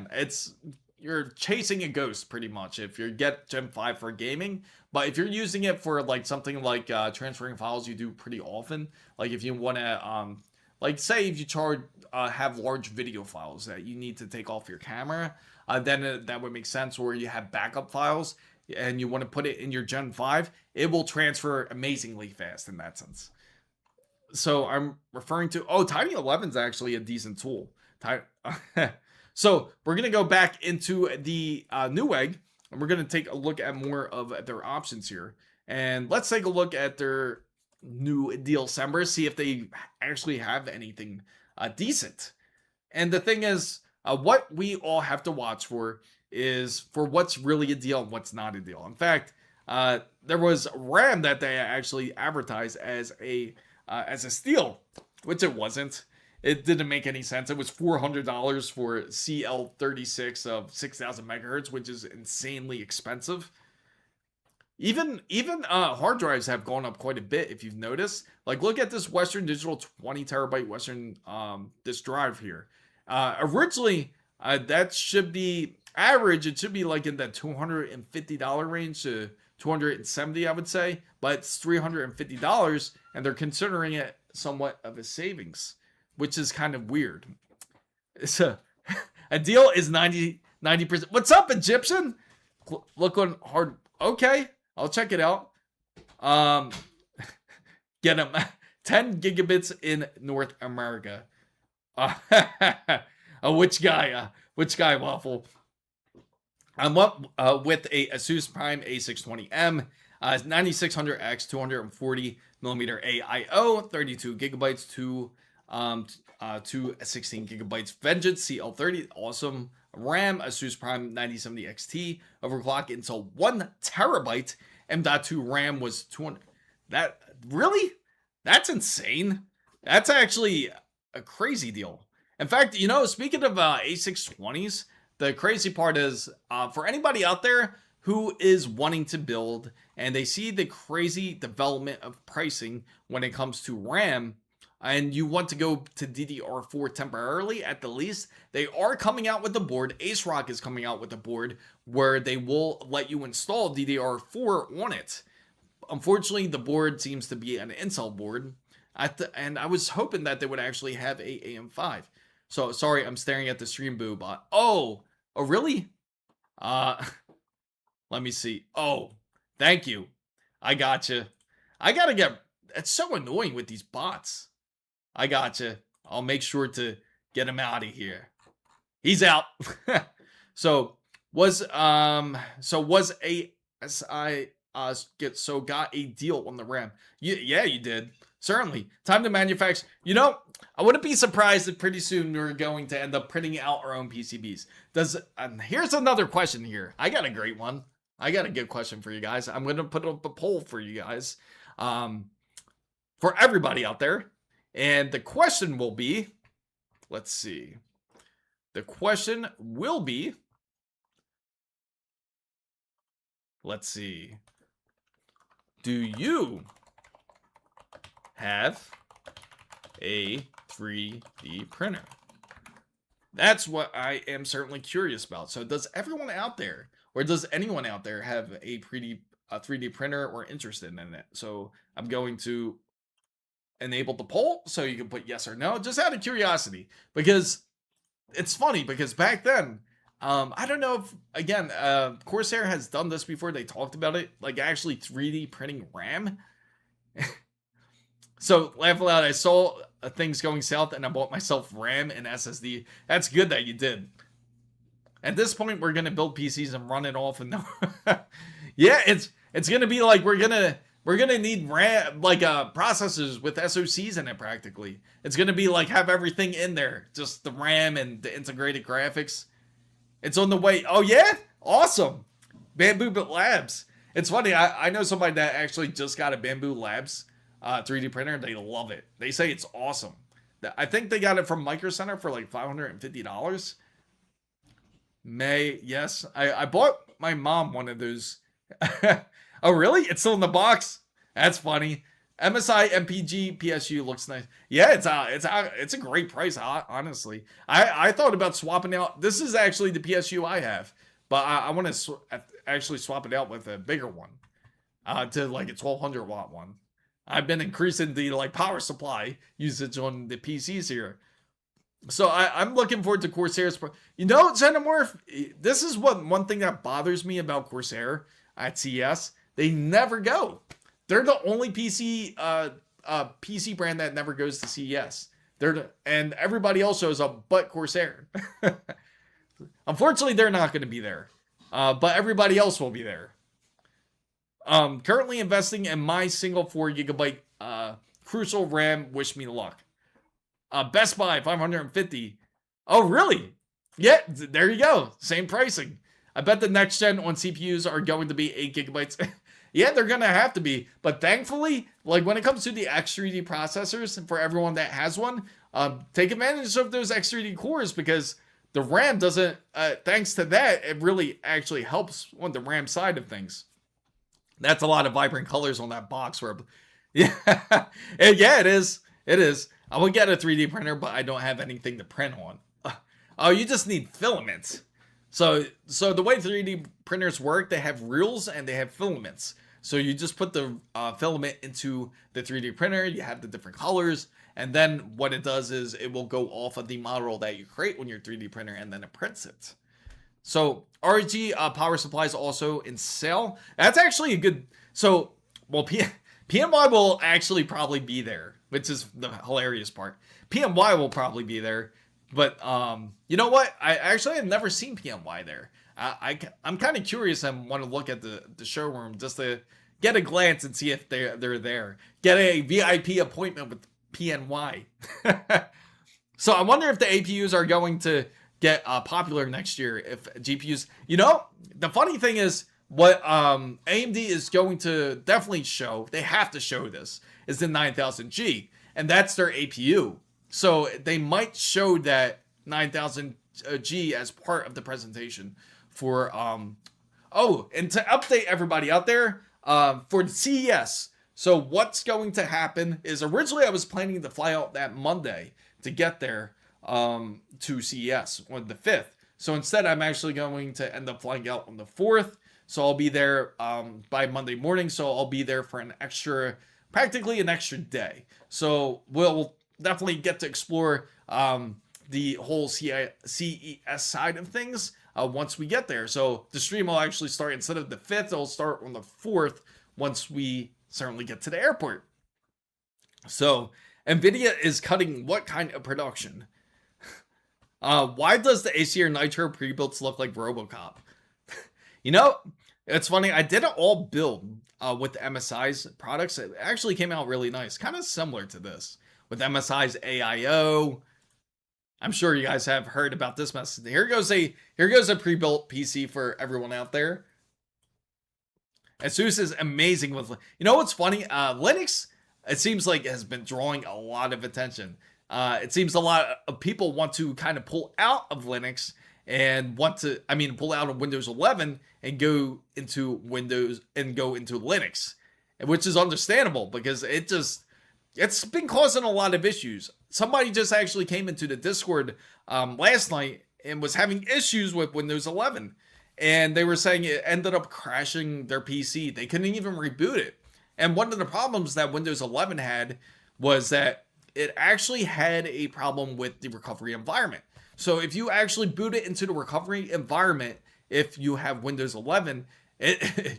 It's you're chasing a ghost pretty much if you get Gen 5 for gaming. But if you're using it for like something like transferring files you do pretty often, like if you want to like say if you have large video files that you need to take off your camera, then that would make sense. Or you have backup files and you want to put it in your Gen 5, it will transfer amazingly fast in that sense. So I'm referring to, Tiny 11 is actually a decent tool. So we're going to go back into the Newegg, and we're going to take a look at more of their options here. And let's take a look at their new deal December, see if they actually have anything decent. And the thing is, what we all have to watch for is for what's really a deal and what's not a deal. In fact, there was RAM that they actually advertised as a steal, which it wasn't. It didn't make any sense. It was $400 for CL36 of 6,000 megahertz, which is insanely expensive. Even hard drives have gone up quite a bit, if you've noticed. Like, look at this Western Digital 20 terabyte Western disk drive here. Originally, that should be average. It should be like in the $250 range to $270, I would say. But it's $350, and they're considering it somewhat of a savings, which is kind of weird. So a deal is 90%. What's up, Egyptian? Look on hard. Okay, I'll check it out. Um, get them 10 gigabits in North America. Which guy? Which guy, Waffle? I'm up with a Asus Prime A620M, 9600X, 240 millimeter AIO, 32 gigabytes to 16 gigabytes. Vengeance CL30, awesome. RAM Asus Prime 9070 XT, overclock until 1 terabyte. M.2 RAM was 200. That really? That's insane. That's actually a crazy deal. In fact, you know, speaking of A620s, the crazy part is for anybody out there who is wanting to build and they see the crazy development of pricing when it comes to RAM, and you want to go to DDR4 temporarily at the least, they are coming out with the board. AceRock is coming out with a board where they will let you install DDR4 on it. Unfortunately, the board seems to be an Intel board, and I was hoping that they would actually have a AM5. So sorry, I'm staring at the stream boob. Oh, really? Let me see. Oh, thank you. I gotcha. I gotta get. It's so annoying with these bots. I gotcha. I'll make sure to get him out of here. He's out. So was ASI got a deal on the RAM? Yeah, you did. Certainly. Time to manufacture. You know, I wouldn't be surprised if pretty soon we're going to end up printing out our own PCBs. Here's another question here. I got a great one. I got a good question for you guys. I'm going to put up a poll for you guys, for everybody out there. And the question will be, let's see. The question will be, let's see. Do you have a 3D printer? That's what I am certainly curious about. So does everyone out there, or does anyone out there have a 3D printer or interested in it? So I'm going to enable the poll so you can put yes or no, just out of curiosity, because it's funny because back then, I don't know if, again, Corsair has done this before. They talked about it, like actually 3D printing RAM. So, laugh aloud, I saw things going south and I bought myself RAM and SSD. That's good that you did. At this point, we're going to build PCs and run it off and no. Yeah, it's going to be like we're going to need RAM, like processors with SoCs in it practically. It's going to be like have everything in there, just the RAM and the integrated graphics. It's on the way. Oh yeah? Awesome. Bamboo Labs. It's funny, I know somebody that actually just got a Bamboo Labs 3D printer. They love it. They say it's awesome. I think they got it from Micro Center for like $550. Yes. I bought my mom one of those. Oh really? It's still in the box? That's funny. MSI MPG PSU looks nice. Yeah, it's a great price, honestly. I thought about swapping out. This is actually the PSU I have, but I want to actually swap it out with a bigger one, to like a 1200 watt one. I've been increasing the like power supply usage on the PCs here. So I'm looking forward to Corsair's. You know, Xenomorph, this is one thing that bothers me about Corsair at CES. They never go. They're the only PC brand that never goes to CES. And everybody else shows up but Corsair. Unfortunately, they're not going to be there. But everybody else will be there. Currently investing in my single 4 gigabyte Crucial RAM. Wish me luck. Best Buy 550. Oh really? Yeah, there you go. Same pricing. I bet the next gen on CPUs are going to be 8 gigabytes. Yeah, they're gonna have to be. But thankfully, like when it comes to the X3D processors, for everyone that has one, take advantage of those X3D cores, because the RAM doesn't. Thanks to that, it really actually helps on the RAM side of things. That's a lot of vibrant colors on that box. Yeah, yeah, it is. It is. I would get a 3D printer, but I don't have anything to print on. Oh, you just need filaments. So the way 3D printers work, they have reels and they have filaments. So you just put the filament into the 3D printer, you have the different colors, and then what it does is it will go off of the model that you create on your 3D printer, and then it prints it. So RG power supply is also in sale. That's actually a good. So well, PNY will actually probably be there, which is the hilarious part. PNY will probably be there, but you know what? I actually have never seen PNY there. I'm kind of curious. I want to look at the showroom just to get a glance and see if they're there. Get a VIP appointment with PNY. So I wonder if the APUs are going to get popular next year. If GPUs, you know, the funny thing is what AMD is going to definitely show. They have to show this is the 9000G, and that's their APU. So they might show that 9000G as part of the presentation for oh, and to update everybody out there for the CES. So what's going to happen is originally I was planning to fly out that Monday to get there to CES on the 5th. So instead I'm actually going to end up flying out on the 4th. So I'll be there by Monday morning. So I'll be there for practically an extra day. So we'll definitely get to explore the whole CES side of things once we get there. So the stream will actually start, instead of the 5th, it'll start on the 4th once we certainly get to the airport. So NVIDIA is cutting what kind of production? Why does the ACR Nitro pre-builds look like RoboCop? You know, it's funny. I did an all build with MSI's products. It actually came out really nice. Kind of similar to this with MSI's AIO. I'm sure you guys have heard about this mess. Here goes a pre-built PC for everyone out there. ASUS is amazing with, you know what's funny? Linux, it seems like has been drawing a lot of attention. It seems a lot of people want to kind of pull out of Linux and pull out of Windows 11 and go into Linux, which is understandable because it's been causing a lot of issues. Somebody just actually came into the Discord last night and was having issues with Windows 11. And they were saying it ended up crashing their PC. They couldn't even reboot it. And one of the problems that Windows 11 had was that it actually had a problem with the recovery environment. So if you actually boot it into the recovery environment, if you have Windows 11,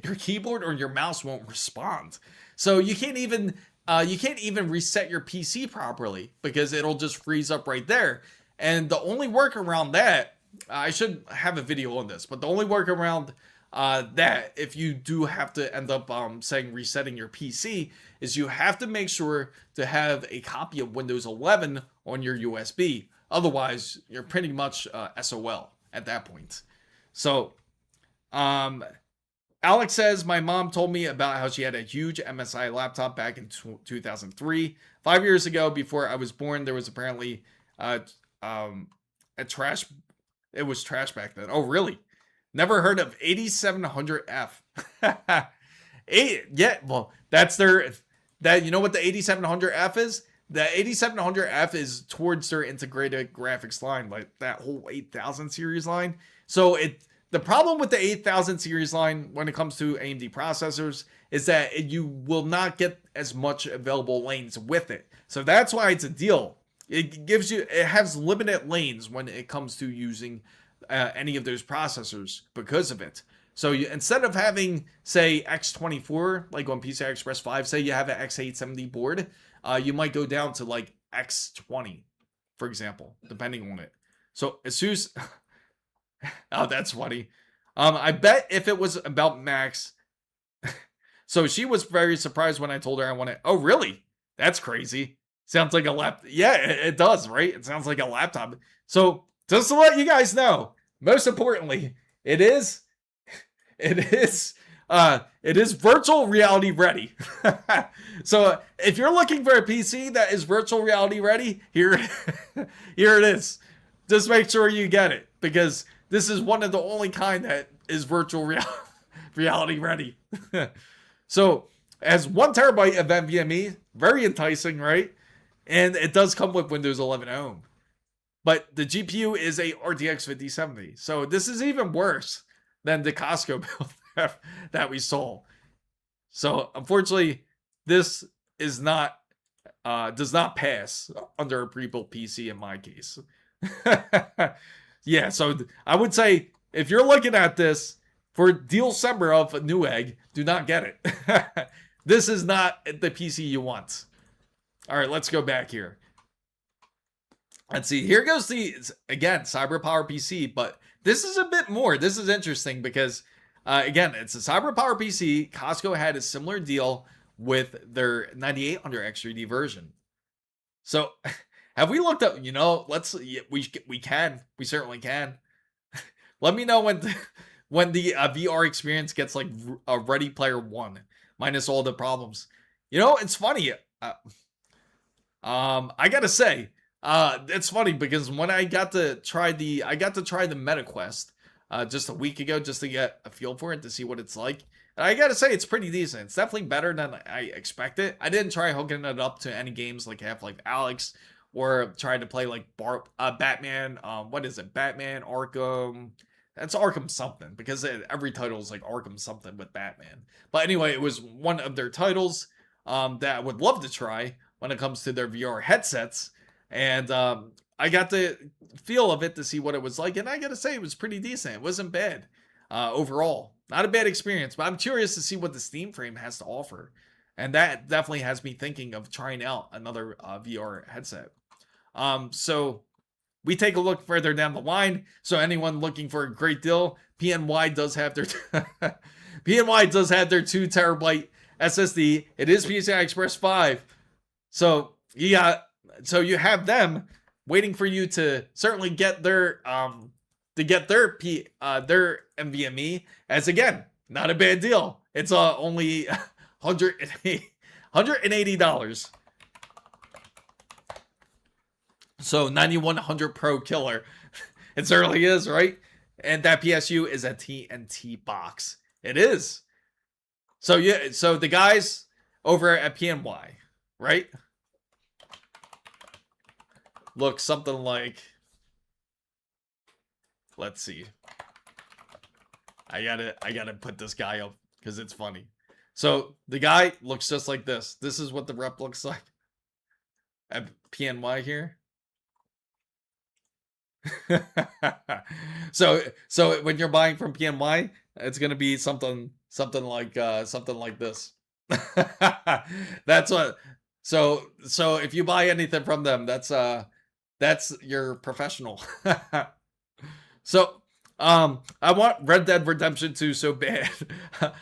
your keyboard or your mouse won't respond. So you can't even reset your PC properly because it'll just freeze up right there. And the only workaround that, I should have a video on this, but the only workaround that if you do have to end up saying resetting your PC is you have to make sure to have a copy of Windows 11 on your USB. Otherwise, you're pretty much SOL at that point. So, Alex says, my mom told me about how she had a huge MSI laptop back in 2003. 5 years ago, before I was born, there was apparently a trash. It was trash back then. Oh, really? Never heard of 8700F. Well, that's you know what the 8700F is? The 8700F is towards their integrated graphics line, like that whole 8000 series line. So the problem with the 8000 series line when it comes to AMD processors is that you will not get as much available lanes with it. So that's why it's a deal. It has limited lanes when it comes to using any of those processors because of it. So instead of having, say, X24, like on PCI Express 5, say you have an X870 board, you might go down to like X20, for example, depending on it. So ASUS, oh, that's funny. I bet if it was about Max, so she was very surprised when I told her I wanted, oh, really? That's crazy. Sounds like a laptop. Yeah, it does, right? It sounds like a laptop. So just to let you guys know, most importantly, it is virtual reality ready. So if you're looking for a PC that is virtual reality ready, here it is. Just make sure you get it because this is one of the only kind that is virtual reality ready. So as 1 terabyte of NVMe, very enticing, right? And it does come with Windows 11 Home. But the GPU is a RTX 5070. So this is even worse than the Costco build that we saw. So unfortunately, this is not does not pass under a pre-built PC in my case. Yeah, so I would say if you're looking at this for December of Newegg, do not get it. This is not the PC you want. All right, let's go back here. Let's see. Here goes the, again, CyberPower PC, but this is a bit more. This is interesting because, again, it's a CyberPower PC. Costco had a similar deal with their 9800 X3D version. So, have we looked up, we certainly can. Let me know when the VR experience gets like a Ready Player One, minus all the problems. It's funny. I gotta say, it's funny because when I got to try the MetaQuest just a week ago, just to get a feel for it, to see what it's like. And I gotta say, it's pretty decent. It's definitely better than I expected. I didn't try hooking it up to any games like Half-Life Alyx, or tried to play like Batman. What is it? Batman Arkham. That's Arkham something, because every title is like Arkham something with Batman. But anyway, it was one of their titles that I would love to try when it comes to their VR headsets. And I got the feel of it to see what it was like. And I gotta say, it was pretty decent. It wasn't bad overall. Not a bad experience, but I'm curious to see what the Steam Frame has to offer. And that definitely has me thinking of trying out another VR headset. So we take a look further down the line. So anyone looking for a great deal, PNY does have their PNY does have their 2 terabyte SSD. It is PCI Express 5. So you have them waiting for you to certainly get their their NVMe, as again, not a bad deal. It's only $180. So 9100 Pro killer. It certainly is, right? And that PSU is a TNT box. It is. So yeah, so the guys over at PNY, right? Look something like, let's see. I gotta put this guy up because it's funny. So the guy looks just like this. This is what the rep looks like at PNY here. so when you're buying from PNY, it's gonna be something like this. That's what. So if you buy anything from them, that's your professional. So I want Red Dead Redemption 2 so bad.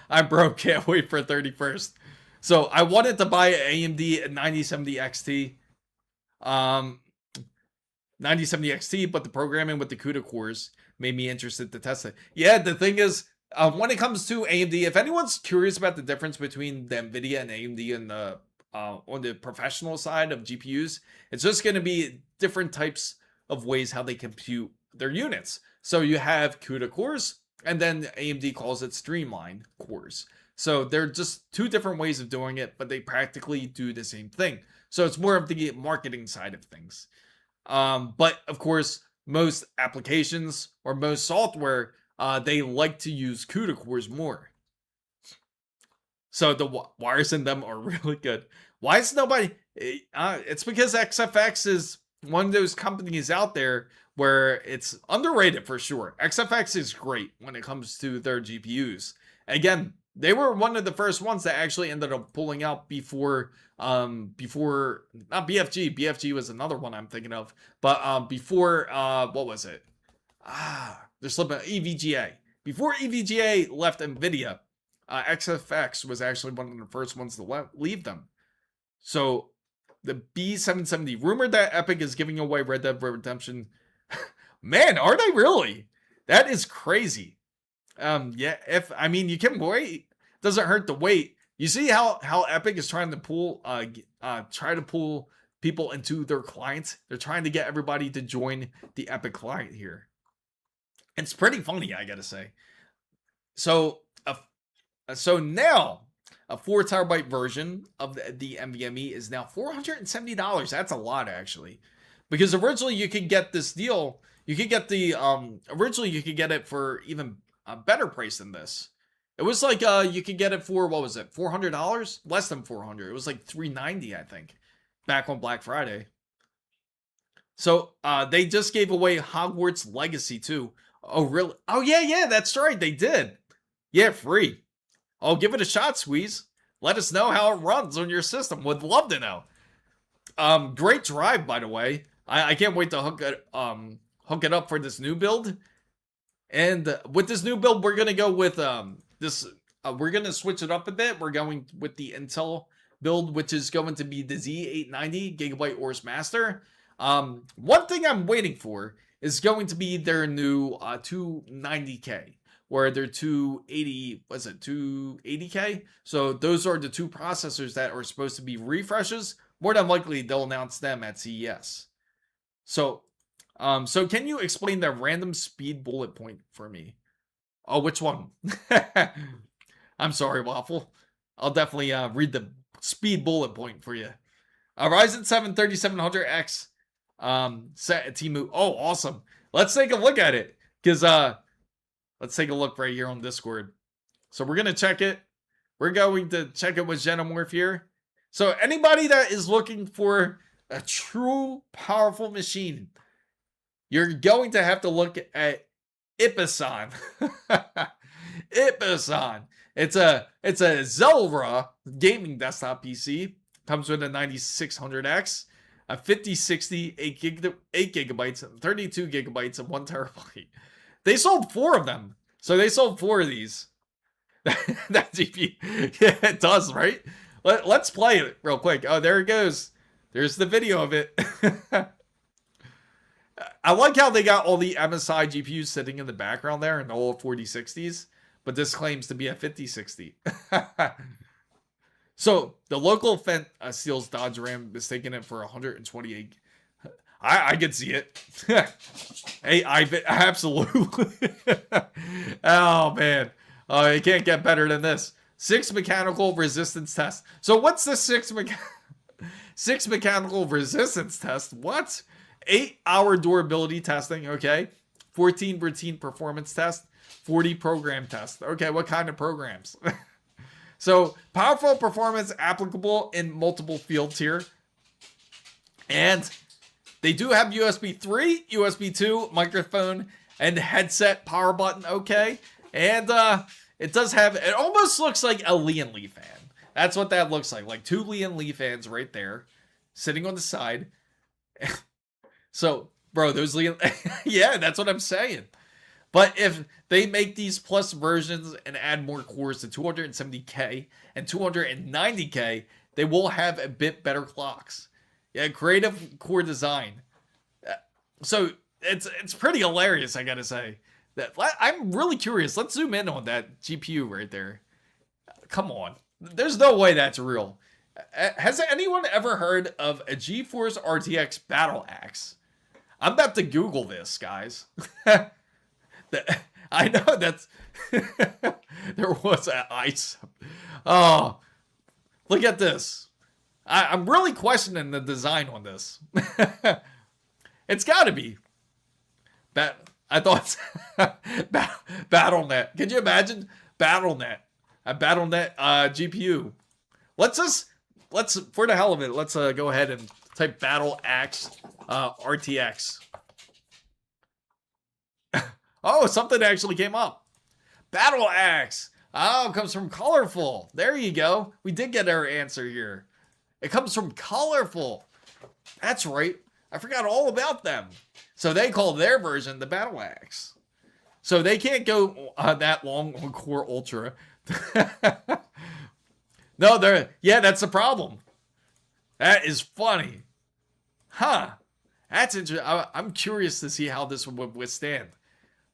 I'm broke, can't wait for 31st. So I wanted to buy an AMD 9070 XT. 9070 XT, but the programming with the CUDA cores made me interested to test it. Yeah, the thing is, when it comes to AMD, if anyone's curious about the difference between the NVIDIA and AMD and the on the professional side of GPUs, it's just going to be different types of ways how they compute their units. So you have CUDA cores, and then AMD calls it streamline cores. So they're just 2 different ways of doing it, but they practically do the same thing. So it's more of the marketing side of things. But of course, most applications or most software, they like to use CUDA cores more. So the wires in them are really good. Why is nobody? It's because XFX is one of those companies out there where it's underrated for sure. XFX is great when it comes to their GPUs. Again, they were one of the first ones that actually ended up pulling out before not BFG. BFG was another one I'm thinking of, but before what was it? They're slipping. EVGA. Before EVGA left NVIDIA, XFX was actually one of the first ones to leave them. So the B770, rumored that Epic is giving away Red Dead Redemption. Man, are they really? That is crazy. Yeah, you can wait. Doesn't hurt to wait. You see how Epic is trying to pull people into their clients. They're trying to get everybody to join the Epic client here. It's pretty funny, I gotta say. So now a 4 terabyte version of the NVMe is now $470. That's a lot, actually, because originally you could get this deal. You could get the originally you could get it for even a better price than this. It was like you could get it for, what was it, $400? Less than $400. It was like $390, I think, back on Black Friday. So they just gave away Hogwarts Legacy too. Oh really? Oh yeah, that's right, they did. Yeah, free. Oh, give it a shot, Squeeze. Let us know how it runs on your system. Would love to know. Great drive, by the way. I can't wait to hook it up for this new build. And with this new build, we're gonna go with this. We're gonna switch it up a bit. We're going with the Intel build, which is going to be the Z890 Gigabyte Ors Master. One thing I'm waiting for is going to be their new 290K, or their 280. Was it 280K? So those are the two processors that are supposed to be refreshes. More than likely, they'll announce them at CES. So can you explain the random speed bullet point for me? Oh, which one? I'm sorry, Waffle. I'll definitely read the speed bullet point for you. Ryzen 7 3700X set at Temu. Oh, awesome. Let's take a look at it. Because let's take a look right here on Discord. So we're going to check it. We're going to check it with Xenomorph here. So anybody that is looking for a true powerful machine, you're going to have to look at Ipasan. Ipasan. It's a Zelra gaming desktop PC. Comes with a 9600X, a 5060, 8 gigabytes, 32 gigabytes, and 1 terabyte. They sold 4 of them. So they sold 4 of these. That GPU. Yeah, it does, right? Let's play it real quick. Oh, there it goes. There's the video of it. I like how they got all the MSI GPUs sitting in the background there and the old 4060s, but this claims to be a 5060. So the local Fent steals Dodge Ram, mistaking it for 128. I could see it. Hey, absolutely. Oh man, it can't get better than this. 6 mechanical resistance test. So what's the 6 mechanical resistance test? What? 8-hour durability testing. Okay. 14 routine performance test. 40 program test. Okay, what kind of programs? So powerful performance applicable in multiple fields here. And they do have USB 3, USB 2, microphone, and headset power button. Okay. And it does have, it almost looks like a Lian Li fan. That's what that looks like. Like 2 Lian Li fans right there, sitting on the side. So, bro, those Lian, yeah, that's what I'm saying. But if they make these plus versions and add more cores to 270K and 290K, they will have a bit better clocks. Yeah, creative core design. So it's pretty hilarious, I gotta say. I'm really curious. Let's zoom in on that GPU right there. Come on. There's no way that's real. Has anyone ever heard of a GeForce RTX Battle Axe? I'm about to Google this, guys. I know that's... There was an ice. Oh, look at this. I'm really questioning the design on this. It's got to be. I thought BattleNet. Could you imagine BattleNet? A BattleNet GPU. Let's for the hell of it, let's go ahead and type Battle Axe RTX. Oh, something actually came up. Battle Axe. Oh, it comes from Colorful. There you go. We did get our answer here. It comes from Colorful. That's right. I forgot all about them. So they call their version the Battle Axe. So they can't go that long on Core Ultra. No, that's the problem. That is funny. Huh. That's interesting. I'm curious to see how this would withstand.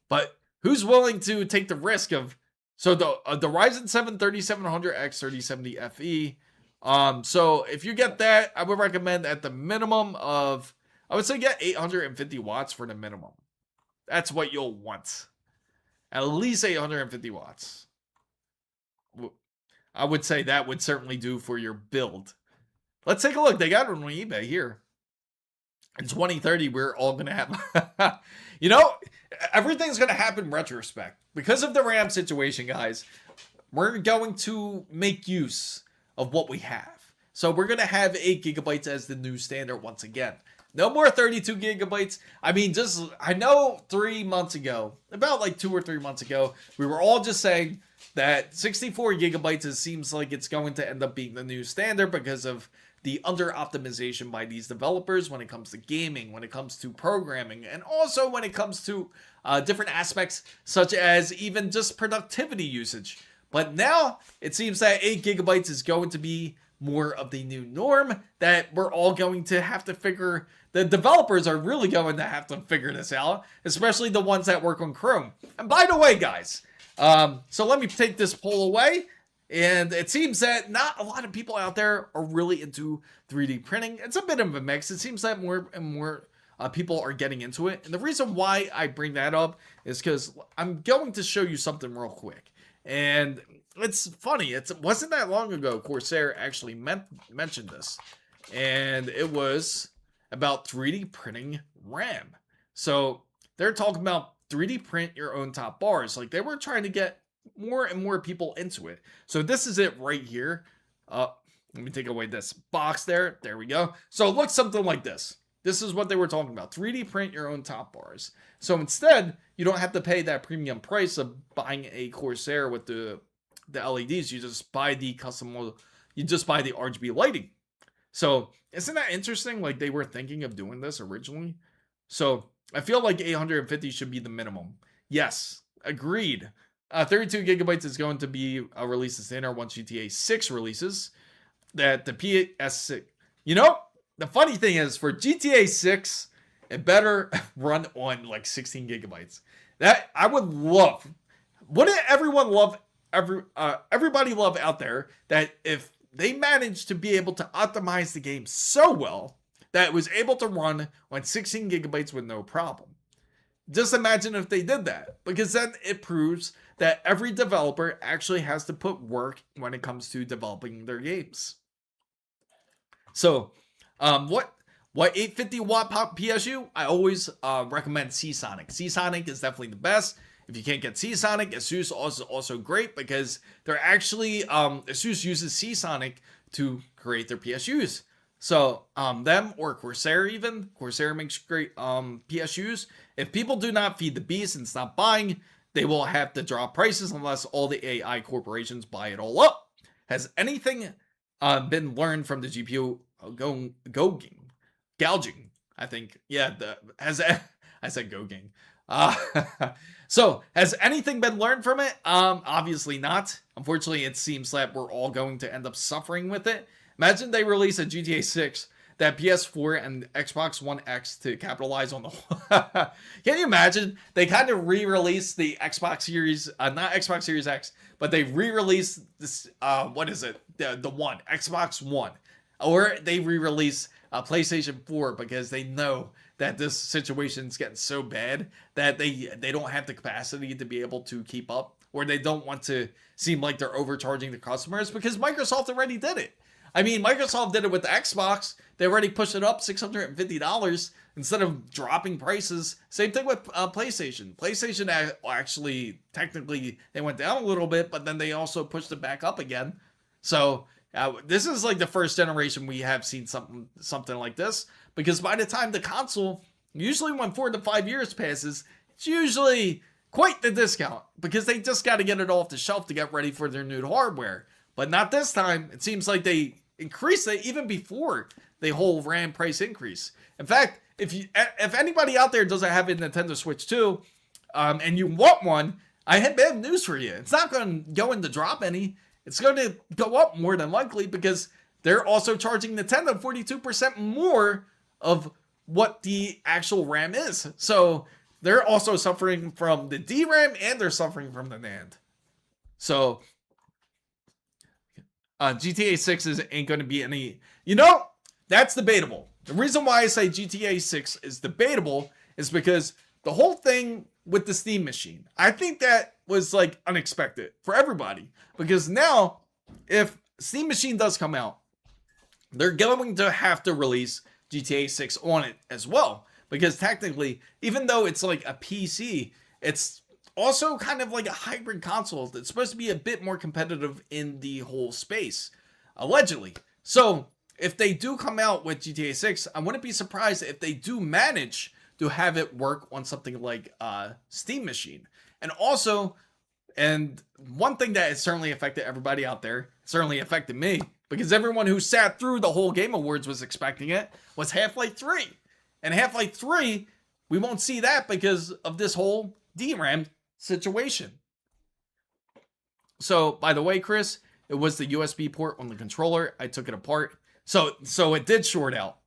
But who's willing to take the risk of... So the Ryzen 7 3700X 3070 FE. So if you get that, I would recommend at the minimum of... I would say get 850 watts for the minimum. That's what you'll want. At least 850 watts. I would say that would certainly do for your build. Let's take a look. They got it on eBay here. In 2030, we're all going to have... You know, everything's going to happen in retrospect. Because of the RAM situation, guys, we're going to make use of what we have. So we're going to have 8 gigabytes as the new standard once again. No more 32 gigabytes. I mean, I know 3 months ago, about like 2 or 3 months ago, we were all just saying that 64 gigabytes seems like it's going to end up being the new standard because of the under optimization by these developers when it comes to gaming, when it comes to programming, and also when it comes to different aspects such as even just productivity usage. But now it seems that 8 gigabytes is going to be more of the new norm, that we're all going to have to figure. The developers are really going to have to figure this out, especially the ones that work on Chrome. And by the way, guys, so let me take this poll away. And it seems that not a lot of people out there are really into 3D printing. It's a bit of a mix. It seems that more and more people are getting into it. And the reason why I bring that up is because I'm going to show you something real quick. And it's funny. It wasn't that long ago Corsair actually mentioned this. And it was about 3D printing RAM. So they're talking about 3D print your own top bars. Like, they were trying to get more and more people into it. So this is it right here. Let me take away this box there. There we go. So it looks something like this. This is what they were talking about. 3D print your own top bars. So instead, you don't have to pay that premium price of buying a Corsair with the LEDs. You just buy the custom, you just buy the RGB lighting. So isn't that interesting? Like, they were thinking of doing this originally. So I feel like 850 should be the minimum. Yes, agreed. 32 gigabytes is going to be released as standard once GTA 6 releases. That the PS6. You know, the funny thing is, for GTA 6, it better run on like 16 gigabytes. That I would love. Wouldn't everyone love, everybody love out there, that if they managed to be able to optimize the game so well that it was able to run on 16 gigabytes with no problem. Just imagine if they did that, because then it proves that every developer actually has to put work when it comes to developing their games. So, what 850 watt PSU? I always recommend Seasonic. Seasonic is definitely the best. If you can't get Seasonic, ASUS is also great, because they're actually ASUS uses Seasonic to create their PSUs. So them or Corsair even. Corsair makes great PSUs. If people do not feed the beast and stop buying, they will have to drop prices unless all the AI corporations buy it all up. Has anything been learned from the GPU gouging? I think. Yeah, I said gouging. So has anything been learned from it? Obviously not. Unfortunately, it seems that we're all going to end up suffering with it. Imagine they release a GTA 6 that PS4 and Xbox One X to capitalize on the Can you imagine? They kind of re-released the Xbox Series, not Xbox Series X, but they re-released this, what is it? The One, Xbox One. Or they re-release PlayStation 4 because they know that this situation is getting so bad that they don't have the capacity to be able to keep up, or they don't want to seem like they're overcharging the customers, because Microsoft already did it. I mean, Microsoft did it with the Xbox. They already pushed it up $650 instead of dropping prices. Same thing with PlayStation. PlayStation actually, technically, they went down a little bit, but then they also pushed it back up again. So this is like the first generation we have seen something like this, because by the time the console, usually when 4 to 5 years passes, it's usually quite the discount, because they just got to get it off the shelf to get ready for their new hardware. But not this time. It seems like they increased it even before the whole RAM price increase. In fact, if anybody out there doesn't have a Nintendo Switch 2, and you want one, I have bad news for you. It's not going to go in the drop any. It's going to go up more than likely, because they're also charging Nintendo 42% more of what the actual RAM is. So they're also suffering from the DRAM, and they're suffering from the NAND. So GTA 6 ain't going to be any... You know, that's debatable. The reason why I say GTA 6 is debatable is because the whole thing with the Steam machine, I think that was like unexpected for everybody. Because now, if Steam machine does come out, they're going to have to release GTA 6 on it as well. Because technically, even though it's like a PC, it's also kind of like a hybrid console that's supposed to be a bit more competitive in the whole space, allegedly. So if they do come out with GTA 6, I wouldn't be surprised if they do manage to have it work on something like Steam machine. And also, And one thing that has certainly affected everybody out there, certainly affected me, because everyone who sat through the whole Game Awards was expecting it, was Half-Life 3. And Half-Life 3, we won't see that because of this whole DRAM situation. So, by the way, Chris, it was the USB port on the controller. I took it apart. So it did short out.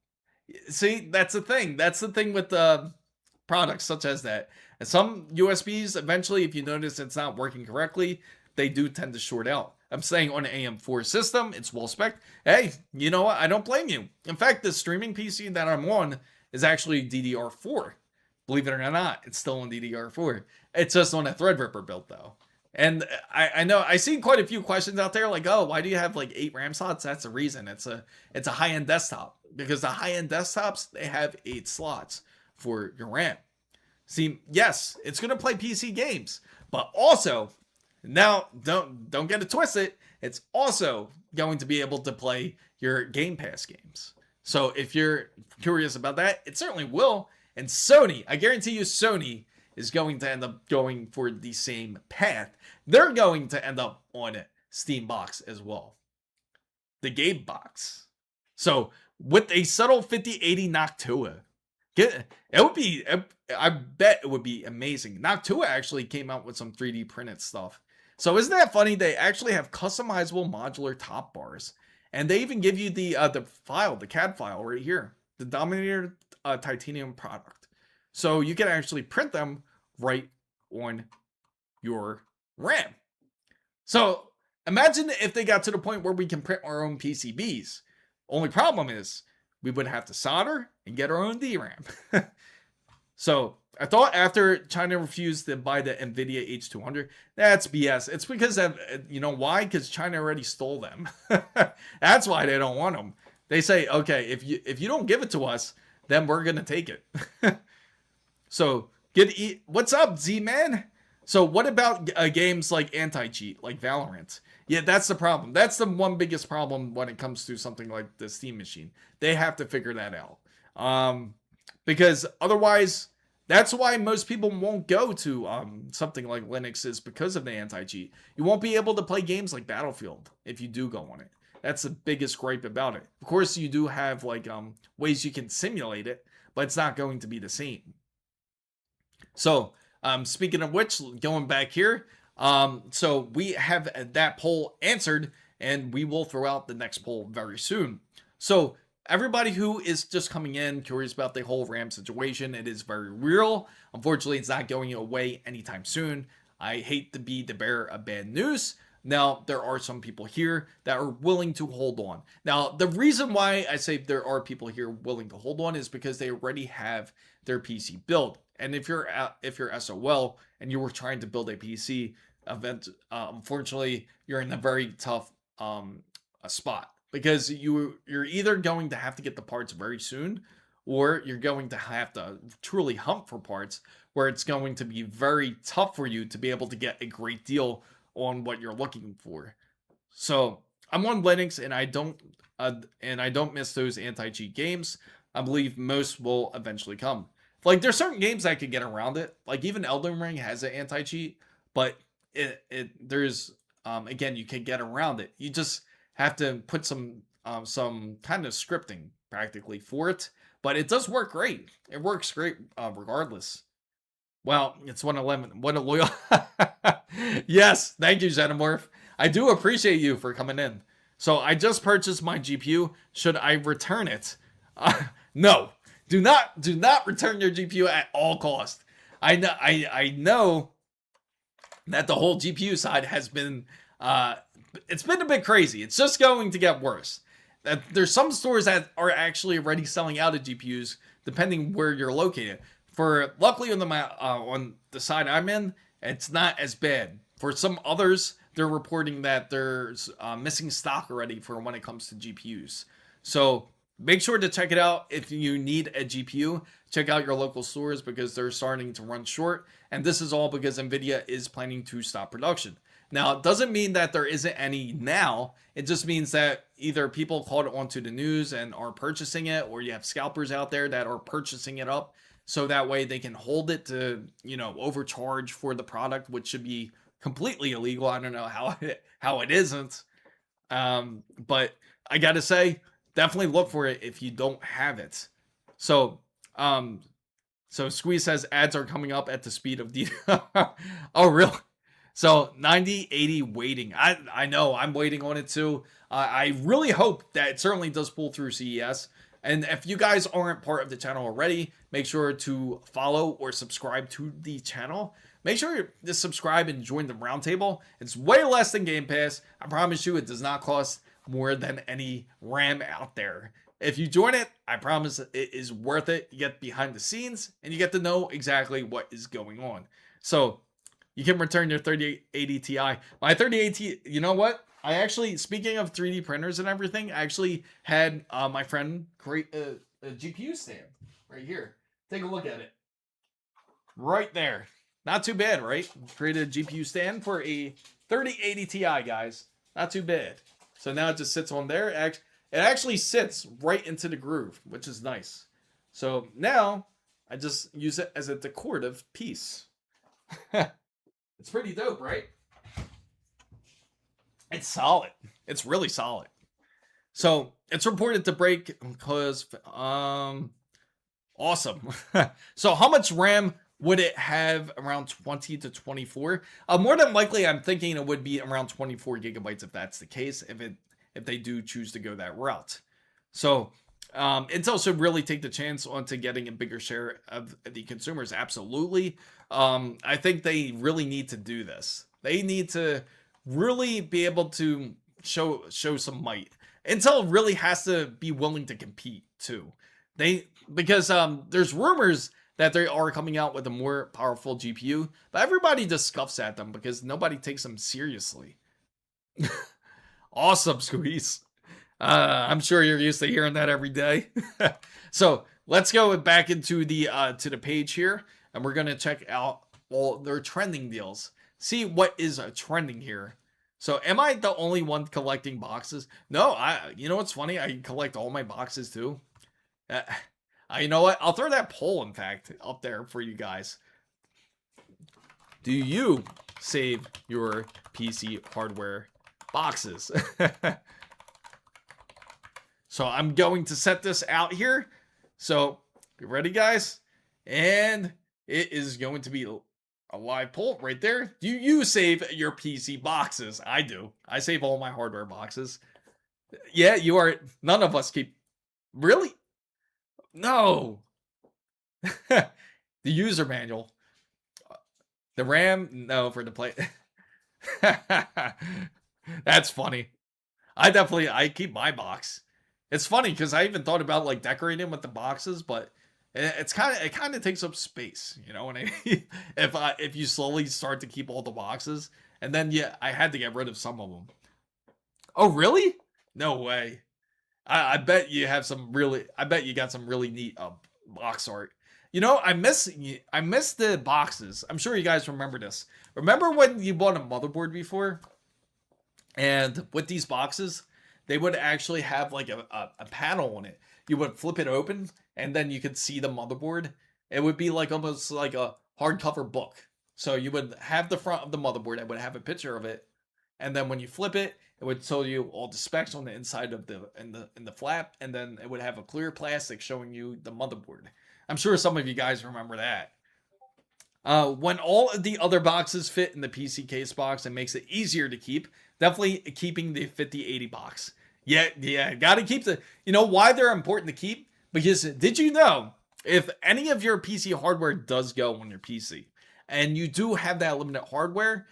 See, that's the thing. That's the thing with products such as that. And some USBs, eventually, if you notice it's not working correctly, they do tend to short out. I'm saying on an AM4 system, it's well spec. Hey, you know what? I don't blame you. In fact, the streaming PC that I'm on is actually DDR4. Believe it or not, it's still on DDR4. It's just on a Threadripper build, though. And I know I see quite a few questions out there like, oh, why do you have like 8 RAM slots? That's the reason. It's a high-end desktop, because the high-end desktops, they have 8 slots for your RAM. See, yes, it's going to play PC games, but also, now don't get it twisted, it's also going to be able to play your Game Pass games. So if you're curious about that, it certainly will. And Sony, I guarantee you Sony is going to end up going for the same path. They're going to end up on Steam Box as well. The Game Box. So with a subtle 5080 Noctua, it would be, I bet it would be amazing. Noctua actually came out with some 3D printed stuff. So isn't that funny? They actually have customizable modular top bars. And they even give you the file, the CAD file right here. The Dominator titanium product. So you can actually print them right on your RAM. So imagine if they got to the point where we can print our own PCBs. Only problem is we would have to solder and get our own DRAM. So I thought after China refused to buy the NVIDIA H200, that's BS. It's because of, you know why? Because China already stole them. That's why they don't want them. They say, okay, if you don't give it to us, then we're gonna take it. So what's up, Z-Man? So what about games like anti-cheat, like Valorant? Yeah, that's the problem. That's the one biggest problem when it comes to something like the Steam machine. They have to figure that out. Because otherwise, that's why most people won't go to something like Linux, is because of the anti-cheat. You won't be able to play games like Battlefield if you do go on it. That's the biggest gripe about it. Of course, you do have like ways you can simulate it, but it's not going to be the same. So, speaking of which, going back here, so we have that poll answered, and we will throw out the next poll very soon. So everybody who is just coming in, curious about the whole RAM situation, it is very real. Unfortunately, it's not going away anytime soon. I hate to be the bearer of bad news. Now, there are some people here that are willing to hold on. Now, the reason why I say there are people here willing to hold on is because they already have their PC built. And if you're SOL and you were trying to build a PC event, unfortunately, you're in a very tough spot, because you're either going to have to get the parts very soon, or you're going to have to truly hunt for parts, where it's going to be very tough for you to be able to get a great deal on what you're looking for. So I'm on Linux, and I don't miss those anti-cheat games. I believe most will eventually come. Like, there's certain games that could get around it. Like, even Elden Ring has an anti-cheat, but there's again, you can get around it. You just have to put some kind of scripting practically for it, but it does work great. It works great regardless. Well, it's 111. What a loyal. Yes, thank you, Xenomorph. I do appreciate you for coming in. So I just purchased my GPU. Should I return it? No. Do not return your GPU at all costs. I know that the whole GPU side has been it's been a bit crazy. It's just going to get worse. There's some stores that are actually already selling out of GPUs depending where you're located. Luckily on the side I'm in, it's not as bad. For some others, they're reporting that there's missing stock already for when it comes to GPUs. So make sure to check it out. If you need a GPU, check out your local stores, because they're starting to run short. And this is all because NVIDIA is planning to stop production. Now, it doesn't mean that there isn't any now. It just means that either people caught it onto the news and are purchasing it, or you have scalpers out there that are purchasing it up, so that way they can hold it to, overcharge for the product, which should be completely illegal. I don't know how it isn't. But I gotta say, definitely look for it if you don't have it. So, um, so Squeeze says ads are coming up at the speed of the. Oh, really? So 9080 waiting. I know I'm waiting on it too. I really hope that it certainly does pull through CES. And if you guys aren't part of the channel already, make sure to follow or subscribe to the channel. Make sure to subscribe and join the roundtable. It's way less than Game Pass. I promise you, it does not cost more than any RAM out there. If you join it, I promise it is worth it. You get behind the scenes and you get to know exactly what is going on. So you can return your 3080 Ti. My 3080, you know what? I actually, speaking of 3D printers and everything, I actually had my friend create a GPU stand right here. Take a look at it. Right there. Not too bad, right? Created a GPU stand for a 3080 Ti, guys. Not too bad. So now it just sits on there. It actually sits right into the groove, which is nice. So now I just use it as a decorative piece. It's pretty dope, right? It's solid. It's really solid. So it's reported to break because awesome. So how much RAM would it have? Around 20 to 24? More than likely, I'm thinking it would be around 24 gigabytes if that's the case, if they do choose to go that route. So Intel should really take the chance onto getting a bigger share of the consumers. Absolutely. I think they really need to do this. They need to really be able to show some might. Intel really has to be willing to compete too. Because there's rumors that they are coming out with a more powerful GPU, but everybody just scuffs at them because nobody takes them seriously. Awesome, Squeeze. I'm sure you're used to hearing that every day. So let's go back into the to the page here, and we're gonna check out all their trending deals. See what is trending here. So am I the only one collecting boxes? No, you know what's funny? I collect all my boxes too. You know what? I'll throw that poll, in fact, up there for you guys. Do you save your PC hardware boxes? So I'm going to set this out here. So you ready, guys? And it is going to be a live poll right there. Do you save your PC boxes? I do. I save all my hardware boxes. Yeah, you are. None of us keep. Really? No. The user manual. The RAM? No, for the play. That's funny. I keep my box. It's funny because I even thought about like decorating with the boxes, but it kind of takes up space, you know what I mean? If you slowly start to keep all the boxes, and then yeah, I had to get rid of some of them. Oh really? No way. I bet you have some really. I bet you got some really neat box art. You know, I miss the boxes. I'm sure you guys remember this. Remember when you bought a motherboard before, and with these boxes, they would actually have like a panel on it. You would flip it open, and then you could see the motherboard. It would be like almost like a hardcover book. So you would have the front of the motherboard. It would have a picture of it, and then when you flip it, it would tell you all the specs on the inside of in the flap, and then it would have a clear plastic showing you the motherboard. I'm sure some of you guys remember that. When all of the other boxes fit in the PC case box, it makes it easier to keep. Definitely keeping the 5080 box. Yeah, gotta keep you know why they're important to keep? Because did you know, if any of your PC hardware does go on your PC, and you do have that limited hardware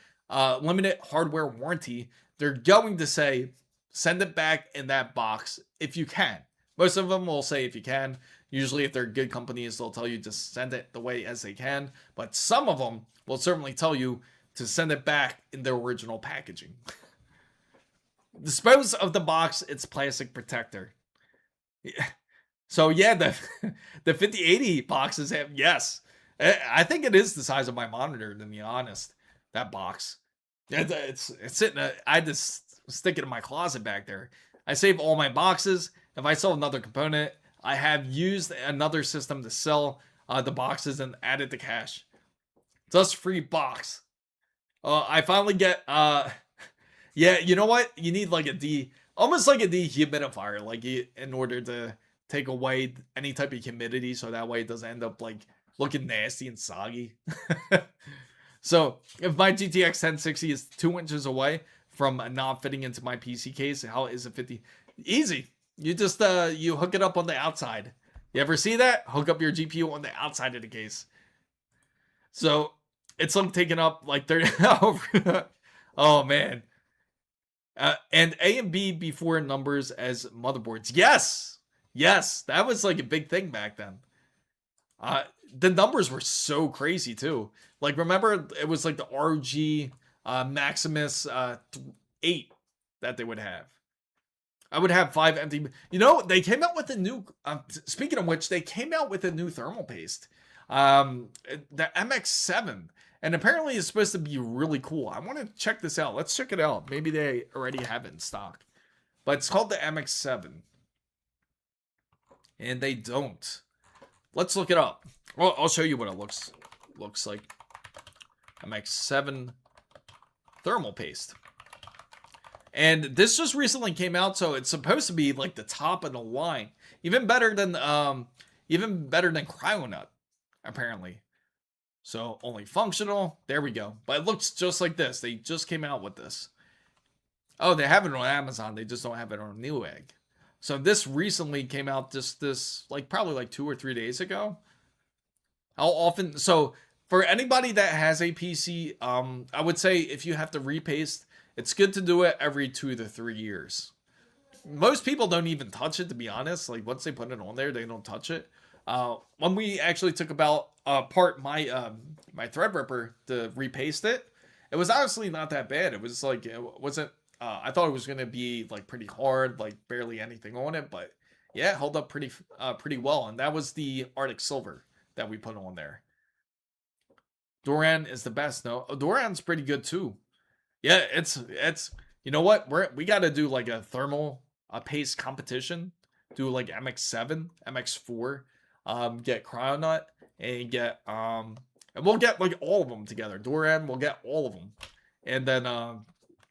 warranty, they're going to say, send it back in that box if you can. Most of them will say if you can. Usually if they're good companies, they'll tell you to send it the way as they can. But some of them will certainly tell you to send it back in the original packaging. Dispose of the box, its plastic protector. Yeah. So yeah, the 5080 boxes have, yes. I think it is the size of my monitor, to be honest. That box. It's sitting, I just stick it in my closet back there. I save all my boxes. If I sell another component, I have used another system to sell the boxes and add it to cache. Dust-free box. I finally get yeah, you know what? You need like almost like a dehumidifier, like in order to take away any type of humidity, so that way it doesn't end up like looking nasty and soggy. So if my GTX 1060 is 2 inches away from not fitting into my PC case, how is it 50? Easy. You just you hook it up on the outside. You ever see that? Hook up your GPU on the outside of the case. So it's like taking up like 30. Oh man. And A and B before numbers as motherboards. Yes. Yes. That was like a big thing back then. The numbers were so crazy too. Like remember it was like the RG Maximus 8 that they would have. I would have 5 empty. You know, they came out with a new. Speaking of which, they came out with a new thermal paste, the MX7, and apparently it's supposed to be really cool. I want to check this out. Let's check it out. Maybe they already have it in stock, but it's called the MX7, and they don't. Let's look it up. Well, I'll show you what it looks like. MX7 thermal paste. And this just recently came out, so it's supposed to be like the top of the line. Even better than Cryonut, apparently. So only functional. There we go. But it looks just like this. They just came out with this. Oh, they have it on Amazon. They just don't have it on Newegg. So this recently came out just like probably like 2 or 3 days ago. How often? So for anybody that has a PC, I would say if you have to repaste, it's good to do it every 2 to 3 years. Most people don't even touch it, to be honest. Like once they put it on there, they don't touch it. When we actually took apart my my Threadripper to repaste it, it was honestly not that bad. It was like it wasn't. I thought it was gonna be like pretty hard, like barely anything on it, but yeah, it held up pretty well. And that was the Arctic Silver that we put on there. Doran is the best. No, Doran's pretty good too. Yeah, it's you know what? We got to do like a thermal paste competition. Do like MX7, MX4, get Cryonut and get and we'll get like all of them together. Doran, we'll get all of them. And then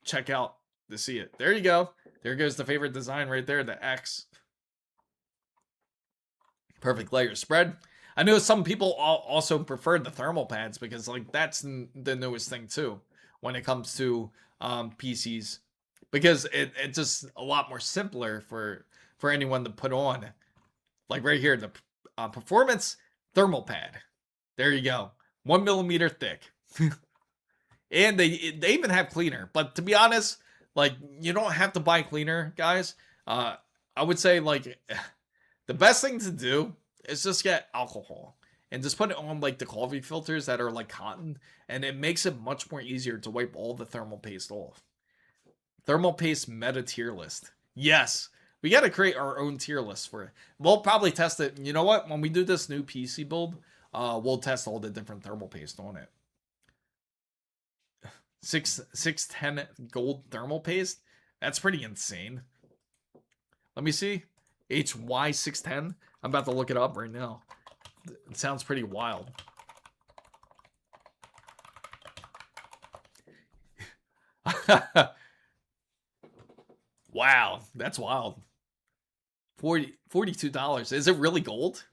check out to see it. There you go. There goes the favorite design right there, the X. Perfect layer spread. I know some people also prefer the thermal pads because like that's the newest thing too when it comes to PCs, because it's just a lot more simpler for anyone to put on. Like right here, the performance thermal pad. There you go, 1 millimeter thick, and they even have cleaner. But to be honest, like you don't have to buy cleaner, guys. I would say like the best thing to do is just get alcohol and just put it on like the coffee filters that are like cotton, and it makes it much more easier to wipe all the thermal paste off. Thermal paste meta tier list. Yes, we got to create our own tier list for it. We'll probably test it. You know what? When we do this new PC build, we'll test all the different thermal paste on it. 610 gold thermal paste. That's pretty insane. Let me see. HY610. I'm about to look it up right now. It sounds pretty wild. Wow, that's wild. $42. Is it really gold?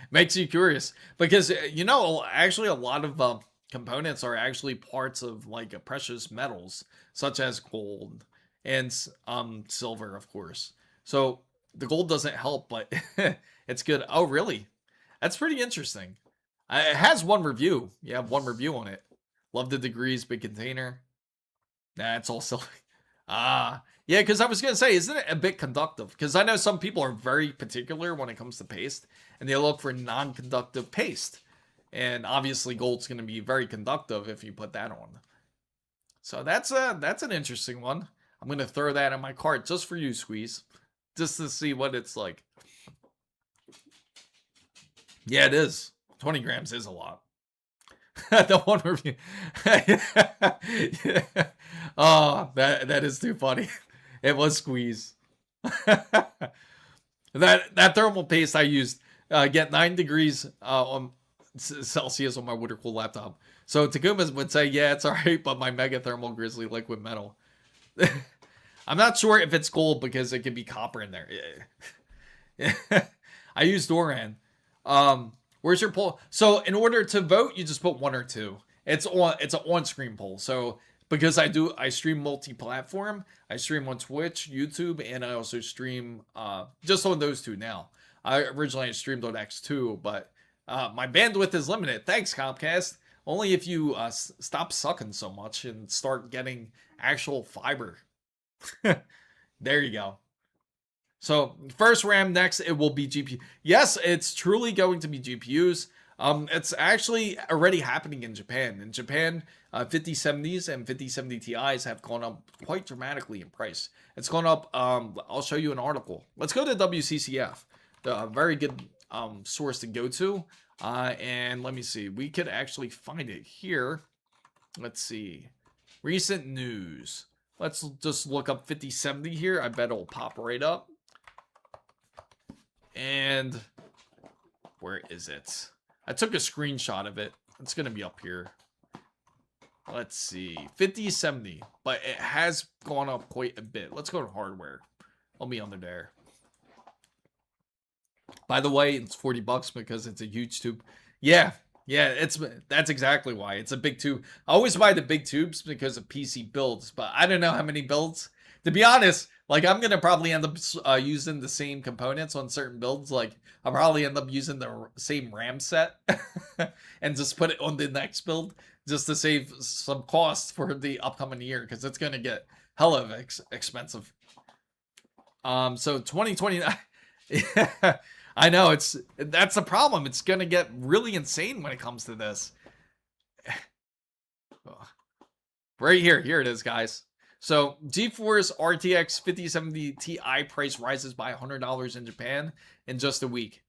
Makes you curious because you know actually a lot of components are actually parts of like precious metals such as gold and silver, of course. So the gold doesn't help, but it's good. Oh, really? That's pretty interesting. It has one review. You have one review on it. Love the degrees, big container. Nah, it's all silver. Yeah, because I was going to say, isn't it a bit conductive? Because I know some people are very particular when it comes to paste, and they look for non-conductive paste. And obviously gold's going to be very conductive if you put that on. So that's an interesting one. I'm going to throw that in my cart just for you, Squeeze. Just to see what it's like. Yeah, it is. 20 grams is a lot. The one review. Oh, that is too funny. It was Squeeze. that thermal paste I used get 9 degrees on Celsius on my water cooled laptop. So Takuma would say, yeah, it's alright, but my Mega Thermal Grizzly liquid metal. I'm not sure if it's gold because it could be copper in there. I use Doran. Where's your poll? So in order to vote, you just put 1 or 2. It's an on-screen poll. So because I stream multi-platform. I stream on Twitch, YouTube, and I also stream just on those 2 now. I originally streamed on X2, but my bandwidth is limited. Thanks, Comcast. Only if you stop sucking so much and start getting actual fiber. There you go. So first RAM, next it will be GPU. Yes, it's truly going to be GPUs. It's actually already happening in Japan. In Japan, 5070s and 5070 Ti's have gone up quite dramatically in price. It's gone up. I'll show you an article. Let's go to WCCF, the very good source to go to. And let me see. We could actually find it here. Let's see. Recent news. Let's just look up 5070 here. I bet it'll pop right up. And where is it? I took a screenshot of it. It's going to be up here. Let's see. 5070. But it has gone up quite a bit. Let's go to hardware. I'll be under there. By the way, it's $40 because it's a huge tube. Yeah, that's exactly why. It's a big tube. I always buy the big tubes because of PC builds, but I don't know how many builds. To be honest, like I'm gonna probably end up using the same components on certain builds. Like I'll probably end up using the same RAM set and just put it on the next build just to save some costs for the upcoming year because it's gonna get hella expensive. So 2029. Yeah. I know that's the problem. It's gonna get really insane when it comes to this. Right here it is, guys. So GeForce RTX 5070 Ti price rises by $100 in Japan in just a week,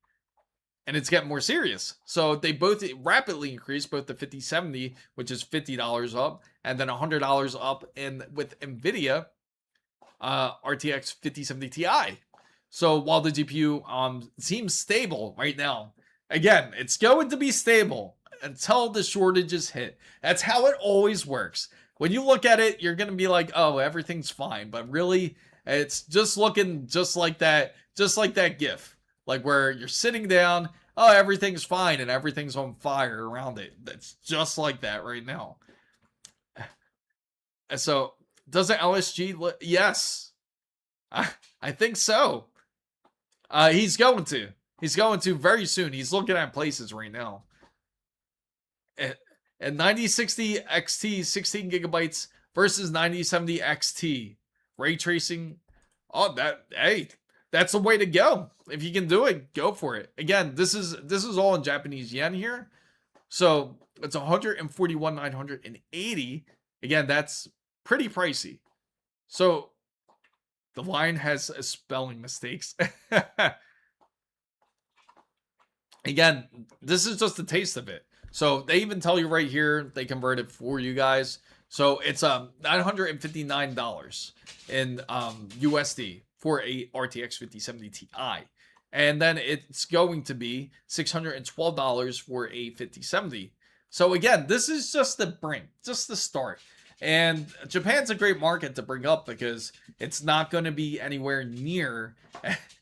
and it's getting more serious. So they both rapidly increased, both the 5070, which is $50 up, and then $100 up in with NVIDIA RTX 5070 Ti. So while the GPU seems stable right now, again, it's going to be stable until the shortages hit. That's how it always works. When you look at it, you're going to be like, oh, everything's fine. But really, it's just looking just like that GIF. Like where you're sitting down, oh, everything's fine and everything's on fire around it. That's just like that right now. So, does it LSG? Yes. I think so. He's going to. He's going to very soon. He's looking at places right now. And 9060 XT 16 gigabytes versus 9070 XT ray tracing. Oh, that's the way to go. If you can do it, go for it. Again, this is all in Japanese yen here, so it's 141,980. Again, that's pretty pricey. So the line has spelling mistakes. Again, this is just a taste of it. So they even tell you right here, they convert it for you guys. So it's $959 in USD for a RTX 5070 Ti. And then it's going to be $612 for a 5070. So again, this is just the start. And Japan's a great market to bring up because it's not going to be anywhere near.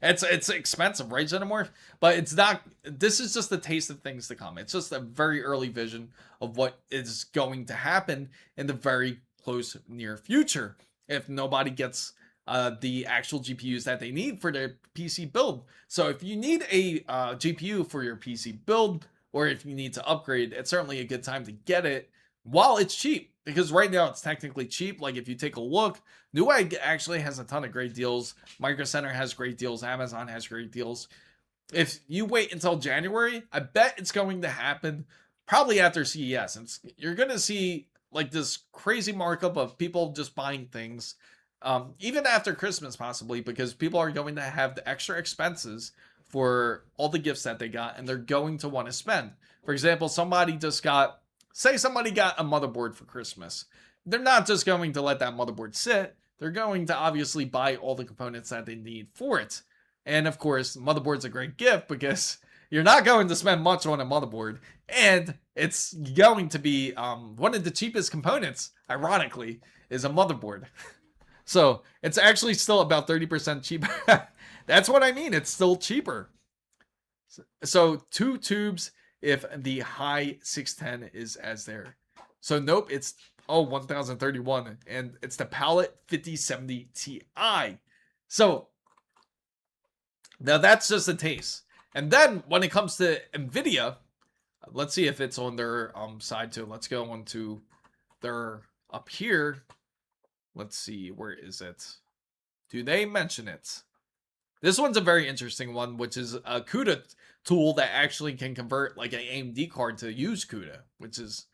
It's expensive, right, Xenomorph? But it's not. This is just a taste of things to come. It's just a very early vision of what is going to happen in the very close near future if nobody gets the actual GPUs that they need for their PC build. So if you need a GPU for your PC build, or if you need to upgrade, it's certainly a good time to get it while it's cheap. Because right now it's technically cheap. Like if you take a look, Newegg actually has a ton of great deals. Micro Center has great deals. Amazon has great deals. If you wait until January, I bet it's going to happen probably after CES. And you're going to see like this crazy markup of people just buying things. Even after Christmas possibly, because people are going to have the extra expenses for all the gifts that they got. And they're going to want to spend. For example, somebody got a motherboard for Christmas. They're not just going to let that motherboard sit. They're going to obviously buy all the components that they need for it. And of course, motherboard's a great gift because you're not going to spend much on a motherboard, and it's going to be one of the cheapest components, ironically, is a motherboard. So it's actually still about 30% cheaper. That's what I mean. It's still cheaper. So 2 tubes if the high 610 is as there. So nope, it's 1031, and it's the Palette 5070 Ti. So now that's just a taste. And then when it comes to NVIDIA, let's see if it's on their side too. Let's go on to their up here. Let's see, where is it? Do they mention it? This one's a very interesting one, which is a CUDA tool that actually can convert like an AMD card to use CUDA, which is,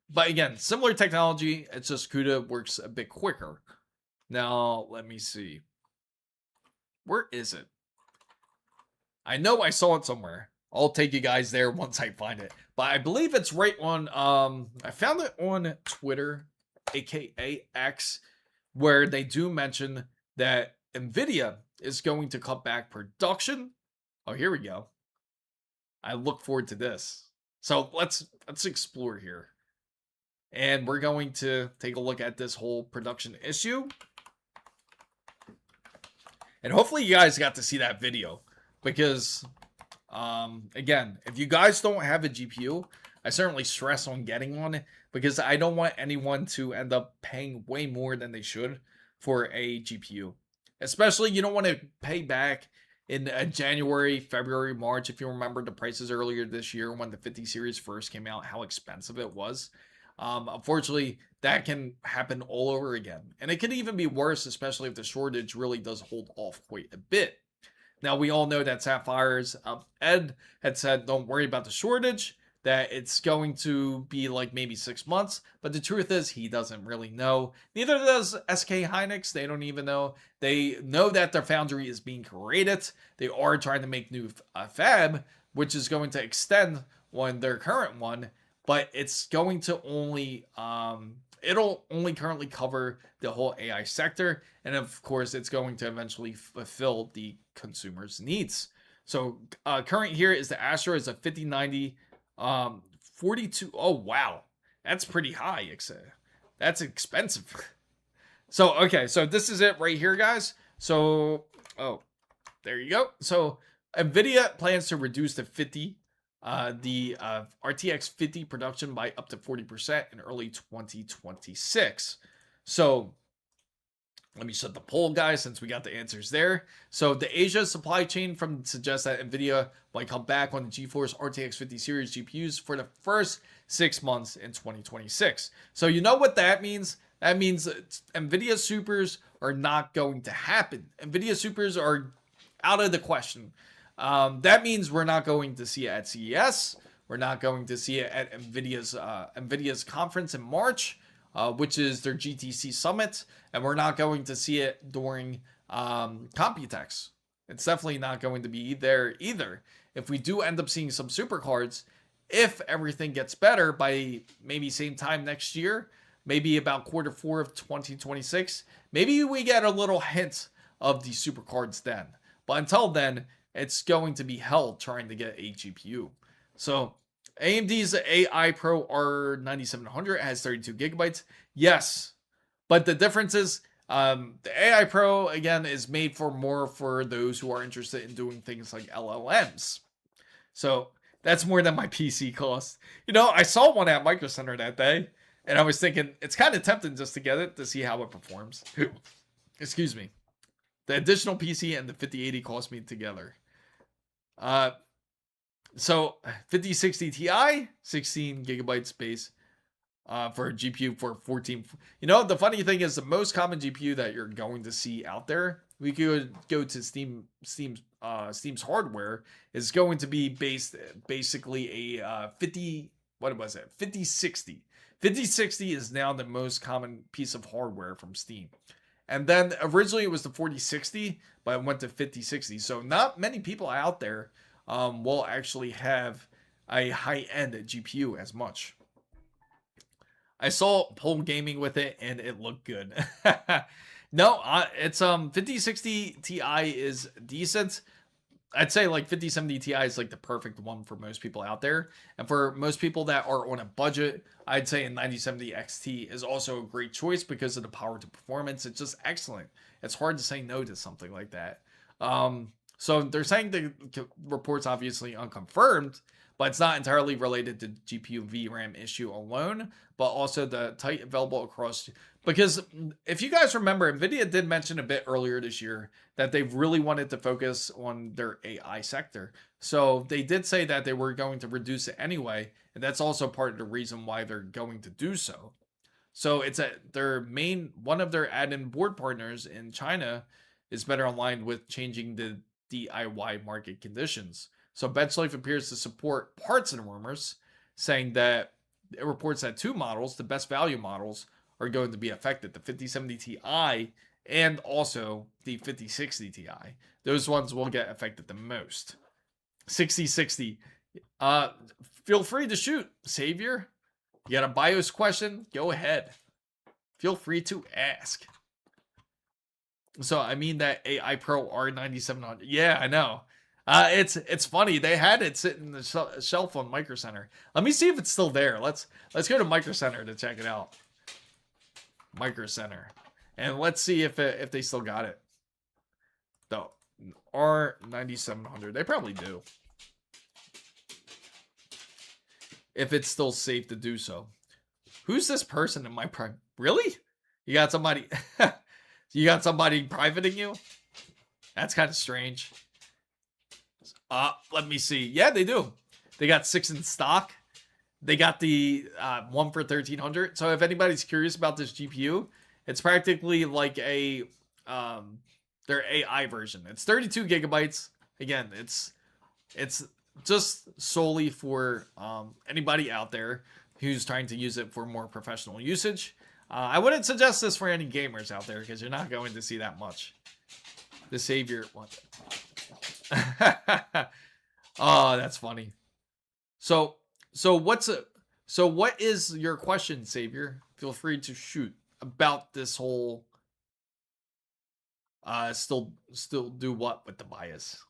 but again, similar technology. It's just CUDA works a bit quicker. Now, let me see. Where is it? I know I saw it somewhere. I'll take you guys there once I find it. But I believe it's right on, I found it on Twitter, aka X, where they do mention that NVIDIA is going to cut back production. Oh, here we go. I look forward to this. So let's explore here. And we're going to take a look at this whole production issue. And hopefully you guys got to see that video. Because, again, if you guys don't have a GPU, I certainly stress on getting one. Because I don't want anyone to end up paying way more than they should for a GPU. Especially, you don't want to pay back in January, February, March. If you remember the prices earlier this year when the 50 series first came out, how expensive it was. Unfortunately, that can happen all over again. And it can even be worse, especially if the shortage really does hold off quite a bit. Now, we all know that Sapphire's Ed had said, don't worry about the shortage, that it's going to be like maybe 6 months. But the truth is, he doesn't really know. Neither does SK Hynix. They don't even know. They know that their foundry is being created. They are trying to make new fab, which is going to extend on their current one. But it's going to only, it'll only currently cover the whole AI sector. And of course, it's going to eventually fulfill the consumer's needs. So current here is the Astro is a 5090, 42. Oh, wow. That's pretty high. That's expensive. So, okay. So this is it right here, guys. So, oh, there you go. So NVIDIA plans to reduce the RTX 50 production by up to 40% in early 2026. So let me shut the poll, guys, since we got the answers there. So the Asia supply chain suggests that NVIDIA might come back on the GeForce RTX 50 series GPUs for the first 6 months in 2026. So you know what that means? That means NVIDIA supers are not going to happen. NVIDIA supers are out of the question. That means we're not going to see it at CES. We're not going to see it at NVIDIA's conference in March, which is their GTC summit, and we're not going to see it during Computex. It's definitely not going to be there either. If we do end up seeing some supercards, if everything gets better by maybe same time next year, maybe about Q4 of 2026, maybe we get a little hint of the supercards then. But until then, it's going to be hell trying to get a GPU. So AMD's AI Pro R9700 has 32 gigabytes. Yes, but the difference is the AI Pro, again, is made for more for those who are interested in doing things like LLMs. So that's more than my PC cost. You know, I saw one at Micro Center that day, and I was thinking it's kind of tempting just to get it to see how it performs. Excuse me. The additional PC and the 5080 cost me together. So 5060 Ti, 16 gigabyte space for a GPU for 14. You know, the funny thing is the most common GPU that you're going to see out there, we could go to Steam's hardware, is going to be basically a 5060. 5060 is now the most common piece of hardware from Steam. And then originally it was the 4060, but it went to 5060. So not many people out there will actually have a high-end GPU as much. I saw Pole Gaming with it, and it looked good. No, it's 5060 Ti is decent. I'd say like 5070 Ti is like the perfect one for most people out there. And for most people that are on a budget, I'd say a 9070 XT is also a great choice because of the power to performance. It's just excellent. It's hard to say no to something like that. So they're saying the report's obviously unconfirmed, but it's not entirely related to GPU VRAM issue alone, but also the tight available across. Because if you guys remember, NVIDIA did mention a bit earlier this year that they really wanted to focus on their AI sector. So they did say that they were going to reduce it anyway, and that's also part of the reason why they're going to do so. So it's one of their add-in board partners in China is better aligned with changing the DIY market conditions. So BenchLife appears to support parts of the rumors, saying that it reports that two models, the best value models, are going to be affected, the 5070 Ti and also the 5060 Ti. Those ones will get affected the most. 6060. Feel free to shoot, Savior. You got a BIOS question? Go ahead. Feel free to ask. So I mean that AI Pro R9700. Yeah, I know. It's funny. They had it sitting in the shelf on Micro Center. Let me see if it's still there. Let's go to Micro Center to check it out. Micro Center, and let's see if they still got it. The R9700. They probably do. If it's still safe to do so. Who's this person in my prime? Really? You got somebody? You got somebody privating you? That's kind of strange. Let me see. Yeah, they do. They got 6 in stock. They got the one for 1300. So if anybody's curious about this GPU, it's practically like a their AI version. It's 32 gigabytes. Again, it's just solely for anybody out there who's trying to use it for more professional usage. I wouldn't suggest this for any gamers out there because you're not going to see that much. The Savior one. Oh, that's funny. So what is your question, Savior? Feel free to shoot about this whole still do what with the BIOS.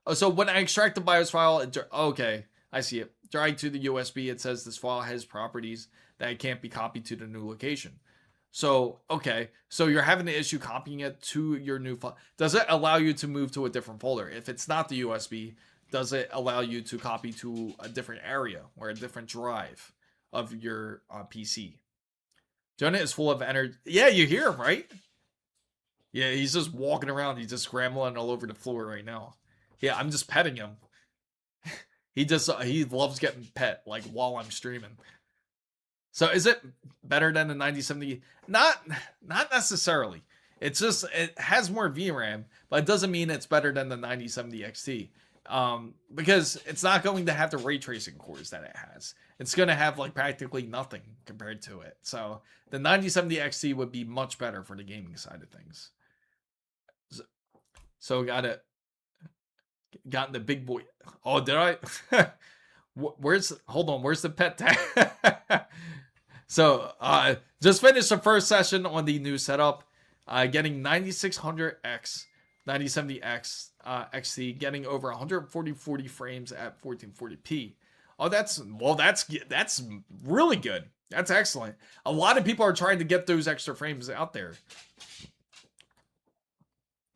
Oh, so when I extract the BIOS file, okay, I see it. Drag to the USB, it says this file has properties that can't be copied to the new location. So, okay, so you're having an issue copying it to your new file. Does it allow you to move to a different folder? If it's not the USB, does it allow you to copy to a different area or a different drive of your PC? Jonah is full of energy. Yeah, you hear him, right? Yeah, he's just walking around. He's just scrambling all over the floor right now. Yeah, I'm just petting him. He loves getting pet, like while I'm streaming. So is it better than the 9070? Not necessarily. It's just it has more VRAM, but it doesn't mean it's better than the 9070 XT. Because it's not going to have the ray tracing cores that it has. It's going to have like practically nothing compared to it. So the 9070 XT would be much better for the gaming side of things. So got the big boy. Oh, did I? Hold on, where's the pet tag? So, just finished the first session on the new setup. Getting 9600X, 9070X, XT, getting over 140 frames at 1440p. Oh, that's really good. That's excellent. A lot of people are trying to get those extra frames out there.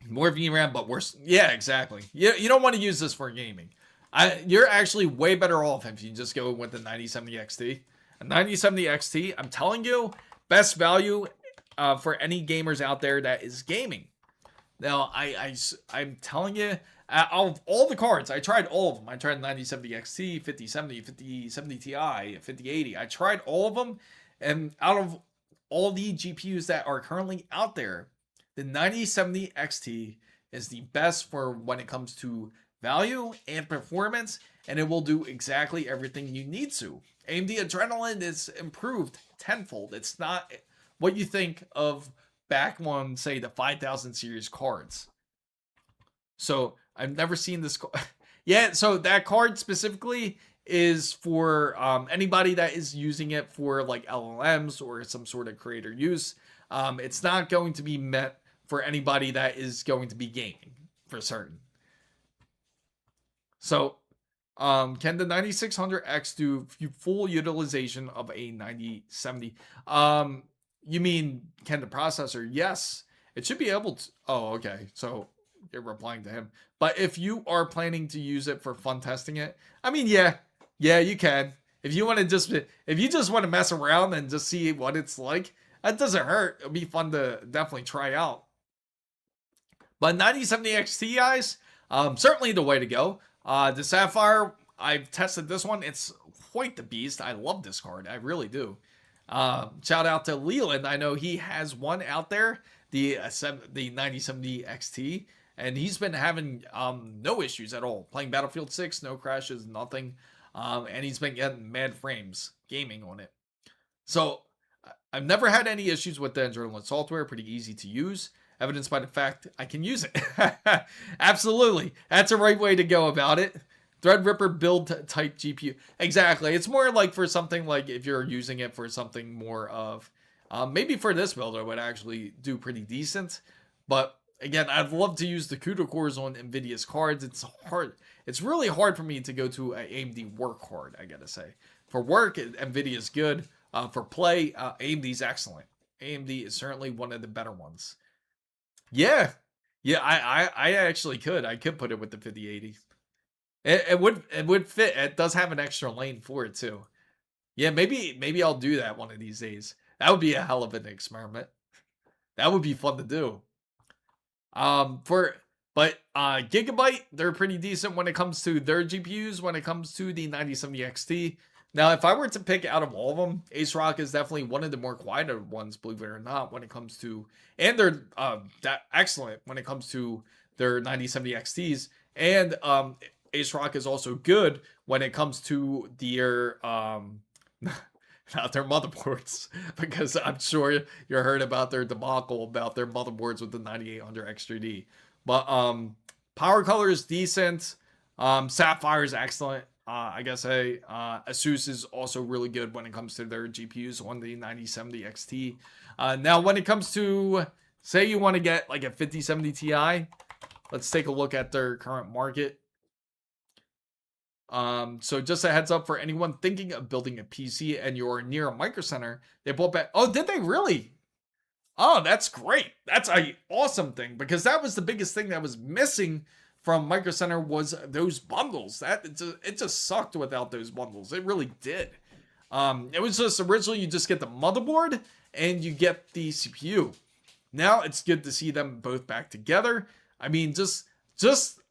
More VRAM, but worse. Yeah, exactly. You don't want to use this for gaming. You're actually way better off if you just go with the 9070 XT. A 9070 XT, I'm telling you, best value for any gamers out there that is gaming. Now, I'm telling you, out of all the cards, I tried all of them. I tried 9070 XT, 5070, 5070 Ti, 5080. I tried all of them, and out of all the GPUs that are currently out there, the 9070 XT is the best for when it comes to value and performance, and it will do exactly everything you need to. AMD Adrenalin is improved tenfold. It's not what you think of back on, say, the 5000 series cards. So I've never seen this. Yeah, so that card specifically is for anybody that is using it for like LLMs or some sort of creator use. It's not going to be meant for anybody that is going to be gaming for certain. So, can the 9600X do full utilization of a 9070? You mean, can the processor? Yes, it should be able to. Oh, okay. So you're replying to him. But if you are planning to use it for fun testing it, I mean, yeah, you can. If you want to if you just want to mess around and just see what it's like, that doesn't hurt. It'll be fun to definitely try out. But 9070 XTIs, certainly the way to go. The Sapphire, I've tested this one. It's quite the beast. I love this card. I really do. Shout out to Leland. I know he has one out there, the 9070 XT, and he's been having no issues at all. Playing Battlefield 6, no crashes, nothing. And he's been getting mad frames gaming on it. So I've never had any issues with the internal software. Pretty easy to use, evidenced by the fact I can use it. Absolutely. That's a right way to go about it. Threadripper build type GPU. Exactly. It's more like for something like if you're using it for something more of, maybe for this build, I would actually do pretty decent. But again, I'd love to use the CUDA cores on NVIDIA's cards. It's hard. It's really hard for me to go to an AMD work card, I gotta say. For work, NVIDIA's good. For play, AMD's excellent. AMD is certainly one of the better ones. Yeah, yeah, I actually could. I could put it with the 5080. It would fit. It does have an extra lane for it too. Yeah, maybe I'll do that one of these days. That would be a hell of an experiment. That would be fun to do. But Gigabyte, they're pretty decent when it comes to their GPUs. When it comes to the 9070 XT. Now, if I were to pick out of all of them, Ace Rock is definitely one of the more quieter ones, believe it or not, when it comes to, and they're that excellent when it comes to their 9070 XTs. And Ace Rock is also good when it comes to their not their motherboards, because I'm sure you heard about their debacle about their motherboards with the 9800 X3D. But power color is decent. Sapphire is excellent. I guess Asus is also really good when it comes to their GPUs on the 9070 XT. Now, when it comes to, say you want to get like a 5070 Ti, let's take a look at their current market. So just a heads up for anyone thinking of building a PC and you're near a micro center, they bought back. Oh, did they really? Oh, that's great. That's a awesome thing, because that was the biggest thing that was missing from Micro Center was those bundles. It just sucked without those bundles. It really did. It was just originally you just get the motherboard and you get the CPU. Now it's good to see them both back together. I mean, just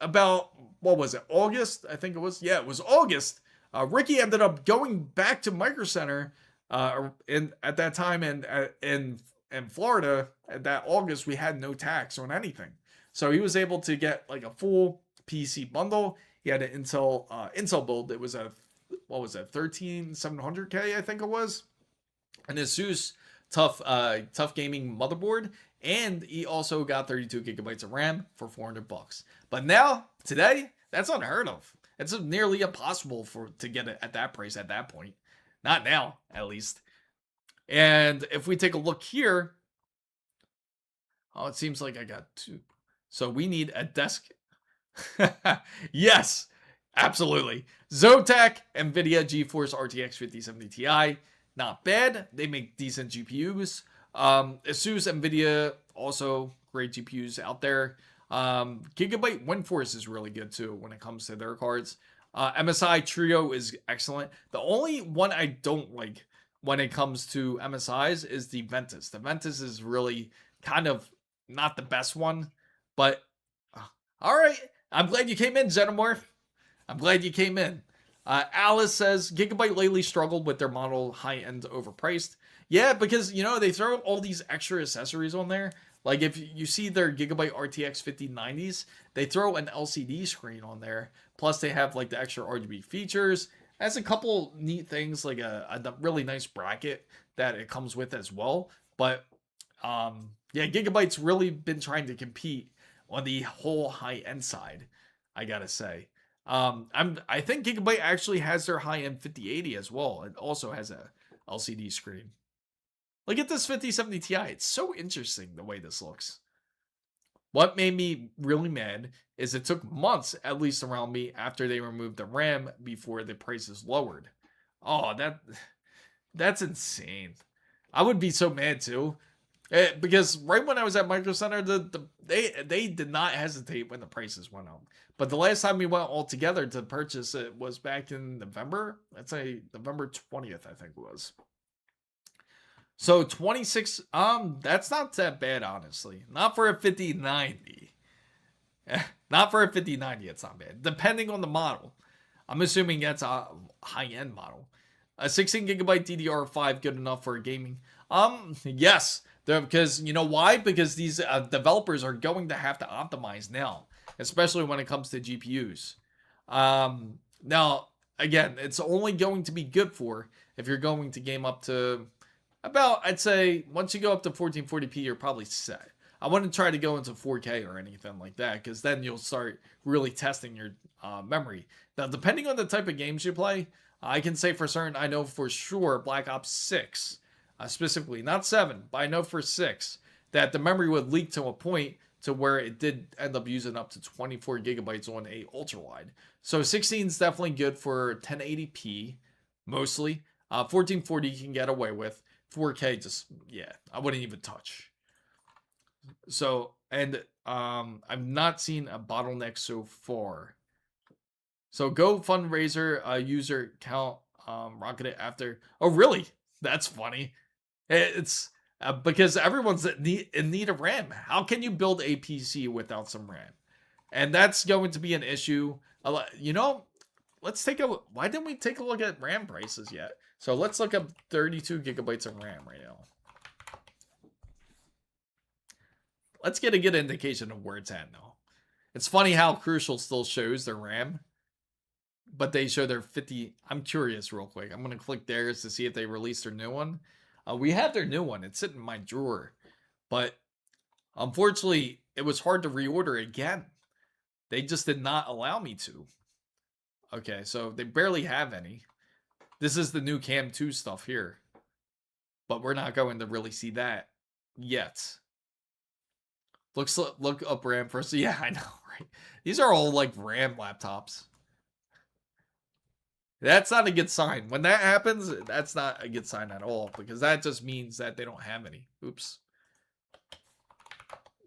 about, what was it, August? I think it was. Yeah, it was August. Ricky ended up going back to Micro Center at that time, and in Florida at that August we had no tax on anything. So he was able to get like a full PC bundle. He had an Intel build. It was a, what was it, 13700K, I think it was. An Asus tough gaming motherboard, and he also got 32 gigabytes of RAM for $400. But now, today, that's unheard of. It's nearly impossible to get it at that price at that point. Not now, at least. And if we take a look here, oh, it seems like I got two. So we need a desk. Yes, absolutely. Zotac, NVIDIA GeForce RTX 5070 Ti. Not bad. They make decent GPUs. Asus, NVIDIA, also great GPUs out there. Gigabyte WindForce is really good too when it comes to their cards. MSI Trio is excellent. The only one I don't like when it comes to MSIs is the Ventus. The Ventus is really kind of not the best one. But, all right. I'm glad you came in, Xenomorph. I'm glad you came in. Alice says, Gigabyte lately struggled with their model high-end overpriced. Yeah, because, they throw all these extra accessories on there. Like, if you see their Gigabyte RTX 5090s, they throw an LCD screen on there. Plus, they have, like, the extra RGB features. It has a couple neat things, like a really nice bracket that it comes with as well. But, yeah, Gigabyte's really been trying to compete on the whole high-end side, I gotta say. I think Gigabyte actually has their high-end 5080 as well. It also has a LCD screen. Look at this 5070 Ti. It's so interesting the way this looks. What made me really mad is it took months, at least around me, after they removed the RAM before the prices lowered. Oh, that's insane. I would be so mad too. Because right when I was at Micro Center, they did not hesitate when the prices went up. But the last time we went all together to purchase it was back in November. Let's say November 20th, I think it was. So 26, that's not that bad, honestly. Not for a 5090. Not for a 5090, it's not bad. Depending on the model. I'm assuming that's a high-end model. A 16 gigabyte DDR5 good enough for gaming? Yes. Because you know why? Because these developers are going to have to optimize now, especially when it comes to GPUs. Now, again, it's only going to be good for if you're going to game up to about, I'd say, once you go up to 1440p, you're probably set. I wouldn't try to go into 4K or anything like that, because then you'll start really testing your memory. Now, depending on the type of games you play, I can say for certain, I know for sure Black Ops 6, specifically, not 7, but I know for 6, that the memory would leak to a point to where it did end up using up to 24 gigabytes on a ultra wide. So 16 is definitely good for 1080p, mostly. 1440 you can get away with. 4K, just, yeah, I wouldn't even touch. So, and I've not seen a bottleneck so far. So Go fundraiser user count rocketed after. Oh, really? That's funny. It's because everyone's in need of RAM. How can you build a PC without some RAM? And that's going to be an issue. You know, let's take a. Why didn't we take a look at RAM prices yet? So let's look up 32 gigabytes of RAM right now. Let's get a good indication of where it's at now. It's funny how Crucial still shows their RAM, but they show their 50. I'm curious real quick. I'm going to click theirs to see if they released their new one. We have their new one. It's sitting in my drawer. But unfortunately, it was hard to reorder again. They just did not allow me to. Okay, so they barely have any. This is the new Cam 2 stuff here. But we're not going to really see that yet. Look up RAM first. Yeah, I know, right? These are all like RAM laptops. That's not a good sign. When that happens, that's not a good sign at all, because that just means that they don't have any. Oops.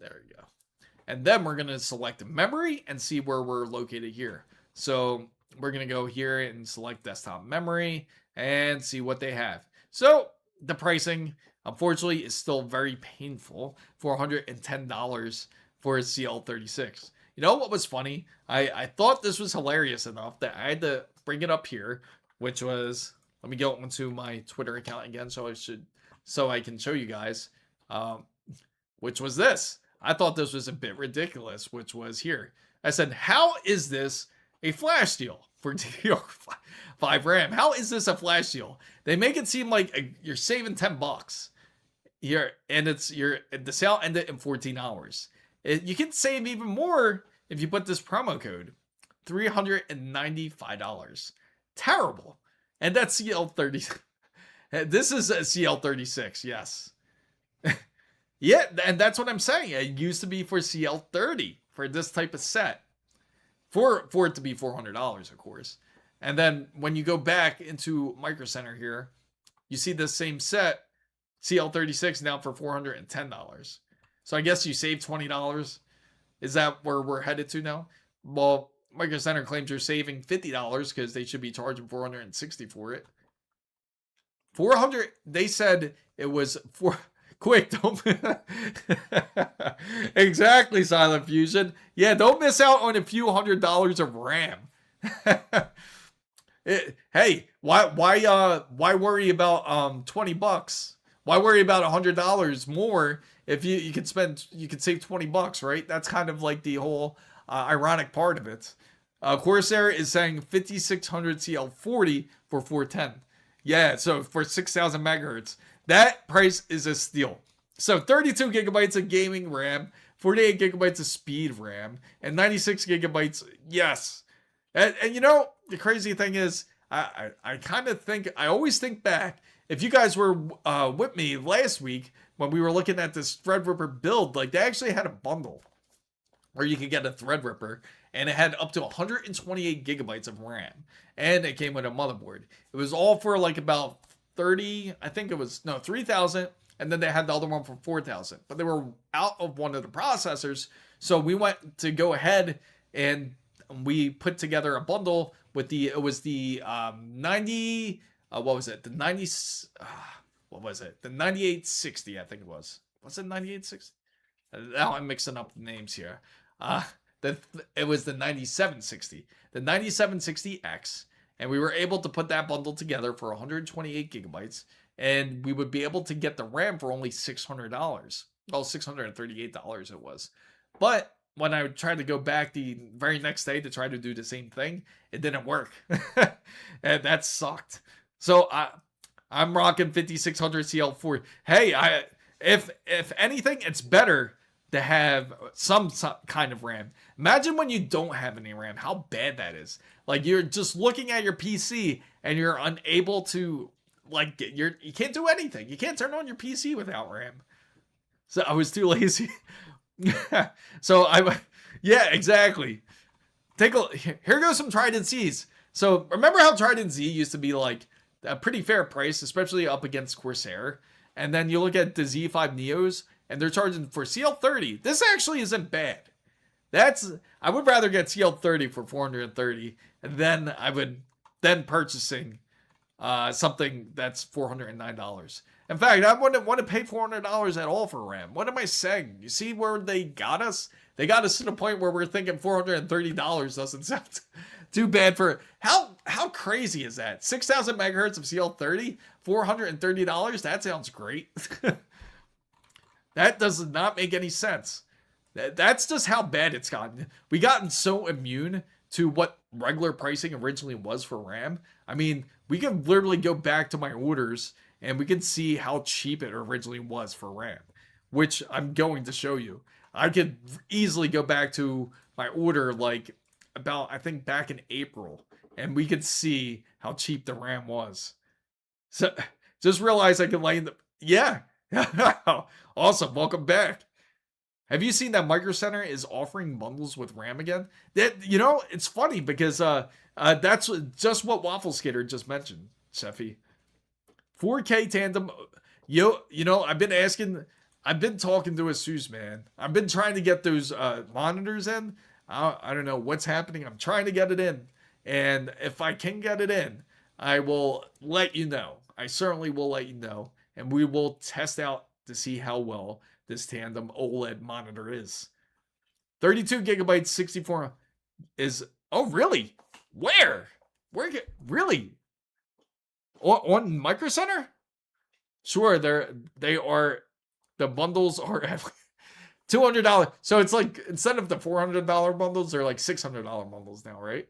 There we go. And then we're going to select memory and see where we're located here. So we're going to go here and select desktop memory and see what they have. So the pricing, unfortunately, is still very painful. $410 for a CL36. You know what was funny? I thought this was hilarious enough that I had to bring it up here, which was, let me go into my Twitter account again so I can show you guys, which was this. I thought this was a bit ridiculous, which was here. I said, how is this a flash deal for DDR5 RAM? How is this a flash deal? They make it seem like you're saving $10 here, and the sale ended in 14 hours. You can save even more if you put this promo code, $395. Terrible. And that's CL30. This is a CL36, yes. Yeah, and that's what I'm saying. It used to be for CL30 for this type of set. For it to be $400, of course. And then when you go back into Micro Center here, you see the same set, CL36 now for $410. So I guess you save $20. Is that where we're headed to now? Well, Micro Center claims you're saving $50 because they should be charging $460 for it. 400. They said it was for. Quick, don't. Exactly, Silent Fusion. Yeah, don't miss out on a few $100s of RAM. Hey, why worry about $20? Why worry about $100 more if you could save $20, right? That's kind of like the whole ironic part of it. Corsair is saying 5600 CL40 for 410. Yeah, so for 6000 megahertz. That price is a steal. So 32 gigabytes of gaming RAM, 48 gigabytes of speed RAM, and 96 gigabytes, yes. And you know, the crazy thing is, I kind of think, I always think back, if you guys were with me last week when we were looking at this Threadripper build, like they actually had a bundle. or you could get a Threadripper, and it had up to 128 gigabytes of RAM, and it came with a motherboard. It was all for like about 30, I think it was, no, 3,000, and then they had the other one for 4,000, but they were out of one of the processors, so we went to go ahead and we put together a bundle with it was the 90, what was it, the 90, what was it, the 9860, I think it was it 9860? Now I'm mixing up the names here. It was the 9760, the 9760X, and we were able to put that bundle together for 128 gigabytes, and we would be able to get the RAM for only $600. Well, $638 it was. But when I tried to go back the very next day to try to do the same thing, it didn't work. And that sucked. So I'm rocking 5600 CL4. Hey, if anything, it's better to have some kind of RAM. Imagine when you don't have any RAM, how bad that is. Like, you're just looking at your PC and you're unable to, like, you can't do anything. You can't turn on your PC without RAM. So I was too lazy. So yeah, exactly. Here goes some Trident Z's. So remember how Trident Z used to be like a pretty fair price, especially up against Corsair. And then you look at the Z5 Neos, and they're charging for CL30. This actually isn't bad. I would rather get CL30 for 430, and then I would purchasing something that's $409. In fact, I wouldn't want to pay $400 at all for RAM. What am I saying? You see where they got us? They got us to the point where we're thinking $430 doesn't sound too bad for how crazy is that? 6,000 megahertz of CL30, $430. That sounds great. That does not make any sense. That's just how bad it's gotten. We gotten so immune to what regular pricing originally was for RAM. I mean, we can literally go back to my orders and we can see how cheap it originally was for RAM, which I'm going to show you. I could easily go back to my order like about, I think, back in April, and we could see how cheap the RAM was. So just realize I can lay in the, yeah. Awesome. Welcome back. Have you seen that Micro Center is offering bundles with RAM again? That, it's funny because that's just what Waffle Skater just mentioned, Seffi. 4K tandem. I've been talking to Asus, man. I've been trying to get those monitors in. I don't know what's happening. I'm trying to get it in. And if I can get it in, I will let you know. I certainly will let you know. And we will test out to see how well this tandem OLED monitor is. 32 gigabytes, 64 is, oh really? Where really? On Micro Center? Sure, the bundles are at $200. So it's like, instead of the $400 bundles, they're like $600 bundles now, right?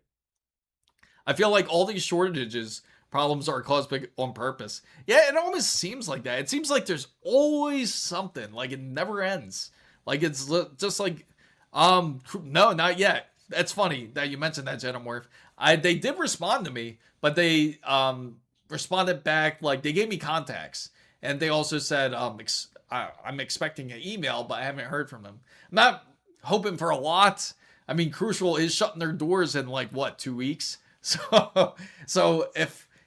I feel like all these shortages problems are caused on purpose. Yeah, it almost seems like that. It seems like there's always something. Like, it never ends. Like, it's just like, no, not yet. That's funny that you mentioned that, Genomorph. They did respond to me, but they responded back, like, they gave me contacts. And they also said, I'm expecting an email, but I haven't heard from them. I'm not hoping for a lot. I mean, Crucial is shutting their doors in, like, what, 2 weeks? So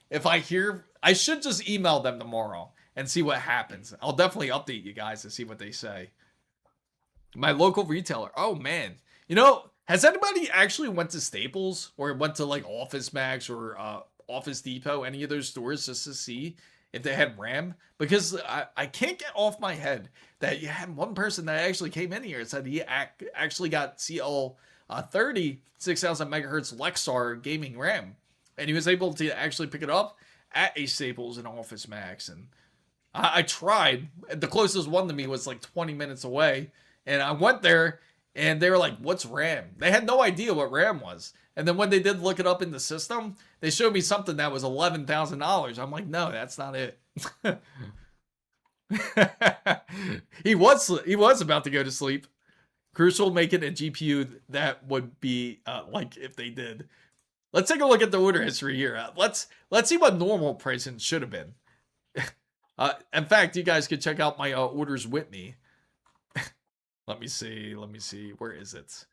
if I hear, I should just email them tomorrow and see what happens. I'll definitely update you guys to see what they say. My local retailer. Oh, man. Has anybody actually went to Staples or went to like Office Max or Office Depot, any of those stores, just to see if they had RAM? Because I can't get off my head that you had one person that actually came in here and said he actually got CL30 6,000 megahertz Lexar gaming RAM. And he was able to actually pick it up at a Staples and Office Max. And I tried. The closest one to me was like 20 minutes away. And I went there and they were like, what's RAM? They had no idea what RAM was. And then when they did look it up in the system, they showed me something that was $11,000. I'm like, no, that's not it. He was about to go to sleep. Crucial making a GPU that would be like if they did. Let's take a look at the order history here. Let's see what normal pricing should have been. In fact, you guys could check out my orders with me. Let me see. Let me see. Where is it?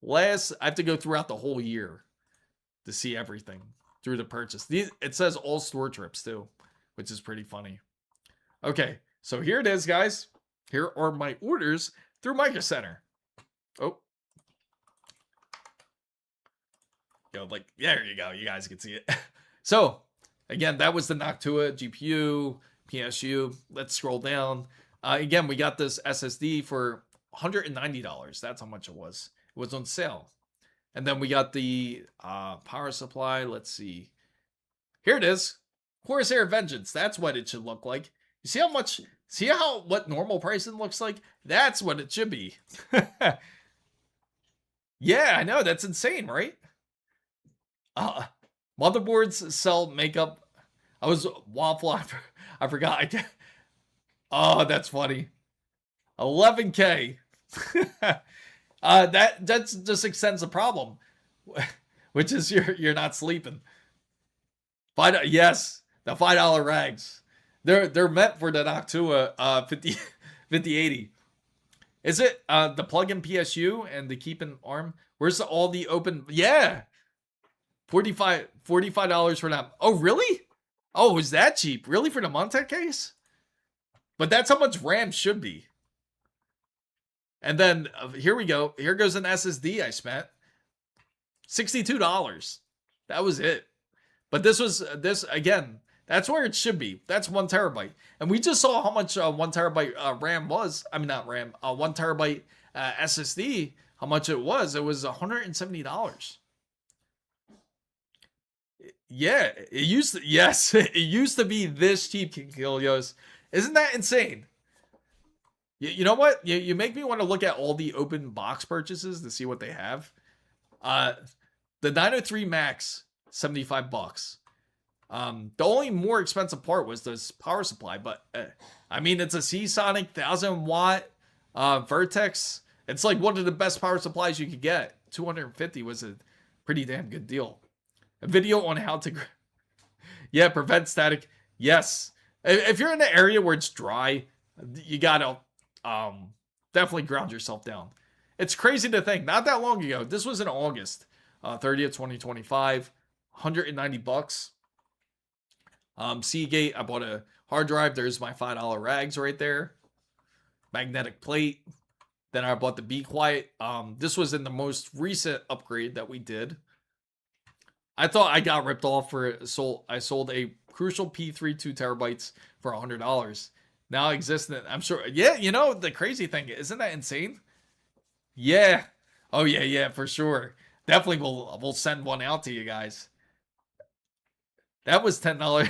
I have to go throughout the whole year to see everything through the purchase. It says all store trips too, which is pretty funny. Okay, so here it is, guys. Here are my orders through Micro Center. Oh, like, there you go. You guys can see it. So, again, that was the Noctua GPU, PSU. Let's scroll down. Again, we got this SSD for $190. That's how much it was. It was on sale. And then we got the power supply. Let's see. Here it is. Corsair Vengeance. That's what it should look like. You see how much, what normal pricing looks like? That's what it should be. Yeah, I know. That's insane, right? Motherboards sell makeup. I was waffle. I forgot. Oh, that's funny. 11K. That just extends the problem, which is you're not sleeping. Yes, the $5 rags. They're meant for the Noctua 5080. Is it the plug-in PSU and the keep-in ARM? Where's all the open? Yeah. $45 for that. Oh, really? Oh, is that cheap? Really, for the Montec case? But that's how much RAM should be. And then here we go. Here goes an SSD I spent. $62. That was it. But this again, that's where it should be. That's 1 terabyte. And we just saw how much 1 terabyte RAM was. I mean, not RAM, 1 terabyte SSD, how much it was. It was $170. Yeah, it used to, yes, it used to be this cheap, Kilios. Isn't that insane? You know what? You make me want to look at all the open box purchases to see what they have. The 903 Max, $75. The only more expensive part was this power supply, but I mean, it's a Seasonic 1000-watt Vertex. It's like one of the best power supplies you could get. $250 was a pretty damn good deal. A video on how to, yeah, prevent static. Yes, if you're in an area where it's dry, you gotta definitely ground yourself down. It's crazy to think. Not that long ago, this was in August 30th, 2025. $190. Seagate. I bought a hard drive. There's my $5 rags right there. Magnetic plate. Then I bought the Be Quiet. This was in the most recent upgrade that we did. I thought I got ripped off for I sold a Crucial P3 2 terabytes for $100. Now existent. I'm sure. Yeah, you know the crazy thing, isn't that insane? Yeah. Oh yeah, for sure. Definitely we'll send one out to you guys. That was $10.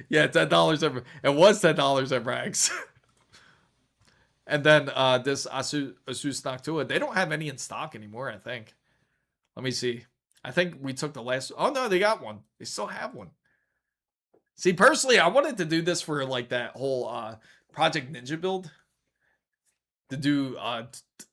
Yeah, $10. It was $10 at Rags. And then this Asus Noctua, they don't have any in stock anymore, I think. Let me see. I think we took the last. Oh no, they got one. They still have one. See, personally, I wanted to do this for like that whole Project Ninja build. To do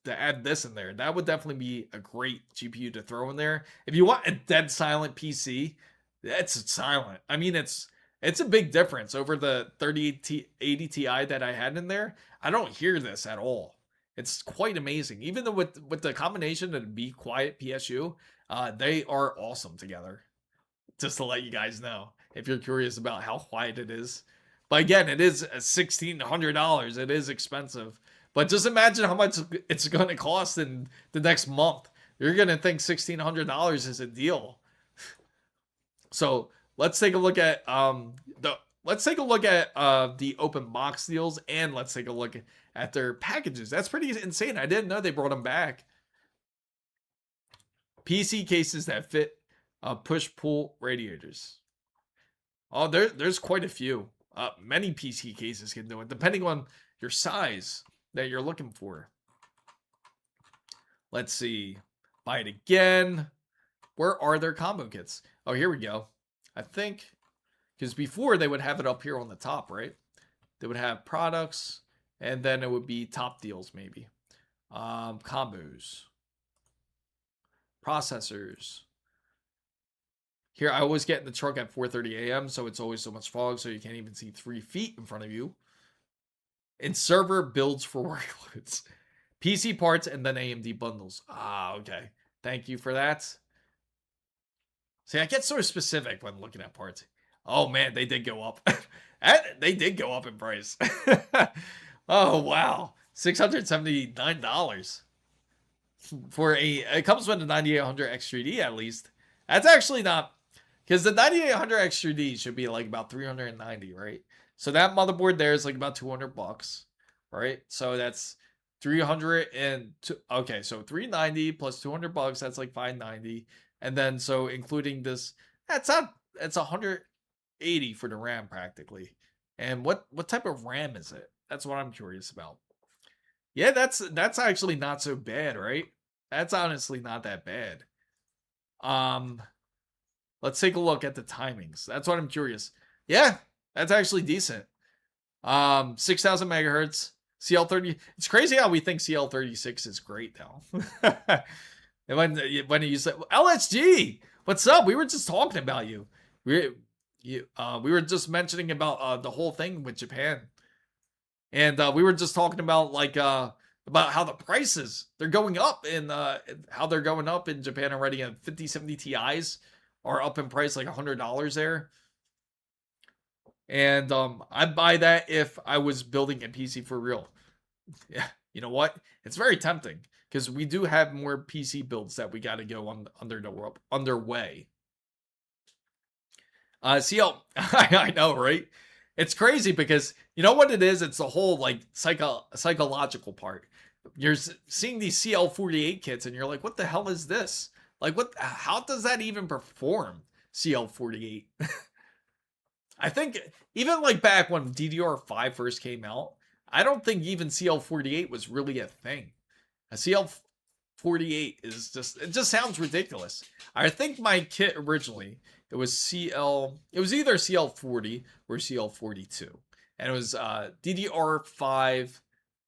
to add this in there. That would definitely be a great GPU to throw in there. If you want a dead silent PC, that's silent. I mean, it's a big difference over the 3080 Ti that I had in there. I don't hear this at all. It's quite amazing. Even though with the combination of the Be Quiet PSU, they are awesome together. Just to let you guys know, if you're curious about how quiet it is. But again, it is $1,600. It is expensive. But just imagine how much it's going to cost in the next month. You're going to think $1,600 is a deal. So let's take a look at the open box deals, and let's take a look at their packages. That's pretty insane. I didn't know they brought them back. PC cases that fit push-pull radiators. Oh, there's quite a few. Many PC cases can do it, depending on your size that you're looking for. Let's see. Buy it again. Where are their combo kits? Oh, here we go. I think, because before they would have it up here on the top, right? They would have products, and then it would be top deals, maybe. Combos. Processors. Here, I always get in the truck at 4:30 a.m., so it's always so much fog, so you can't even see 3 feet in front of you. in server builds for workloads. PC parts and then AMD bundles. Ah, okay. Thank you for that. See, I get so specific when looking at parts. Oh man, they did go up. They did go up in price. Oh wow, $679 for a. It comes with a 9800 X3D at least. That's actually not, because the 9800 X3D should be like about 390, right? So that motherboard there is like about $200, right? So that's 300 and okay, so 390 plus $200, that's like 590. And then so including this, that's 180 for the RAM practically. And what type of RAM is it? That's what I'm curious about. Yeah, that's actually not so bad, right? That's honestly not that bad. Let's take a look at the timings. That's what I'm curious. Yeah, that's actually decent. 6,000 megahertz. CL30. It's crazy how we think CL36 is great now. And when you said LSG, what's up? We were just talking about you. We were just mentioning about the whole thing with Japan, and we were just talking about about how the prices they're going up and how they're going up in Japan already. And 5070 Ti's are up in price like $100 there. And I'd buy that if I was building a PC for real. Yeah, you know what? It's very tempting because we do have more PC builds that we got to go on underway. CL, I know, right? It's crazy because you know what it is? It's the whole like psychological part. You're seeing these CL48 kits and you're like, what the hell is this? Like, how does that even perform? CL48. I think even like back when DDR5 first came out, I don't think even CL48 was really a thing. A CL48 is it just sounds ridiculous. I think my kit originally, it was either CL40 or CL42. And it was DDR5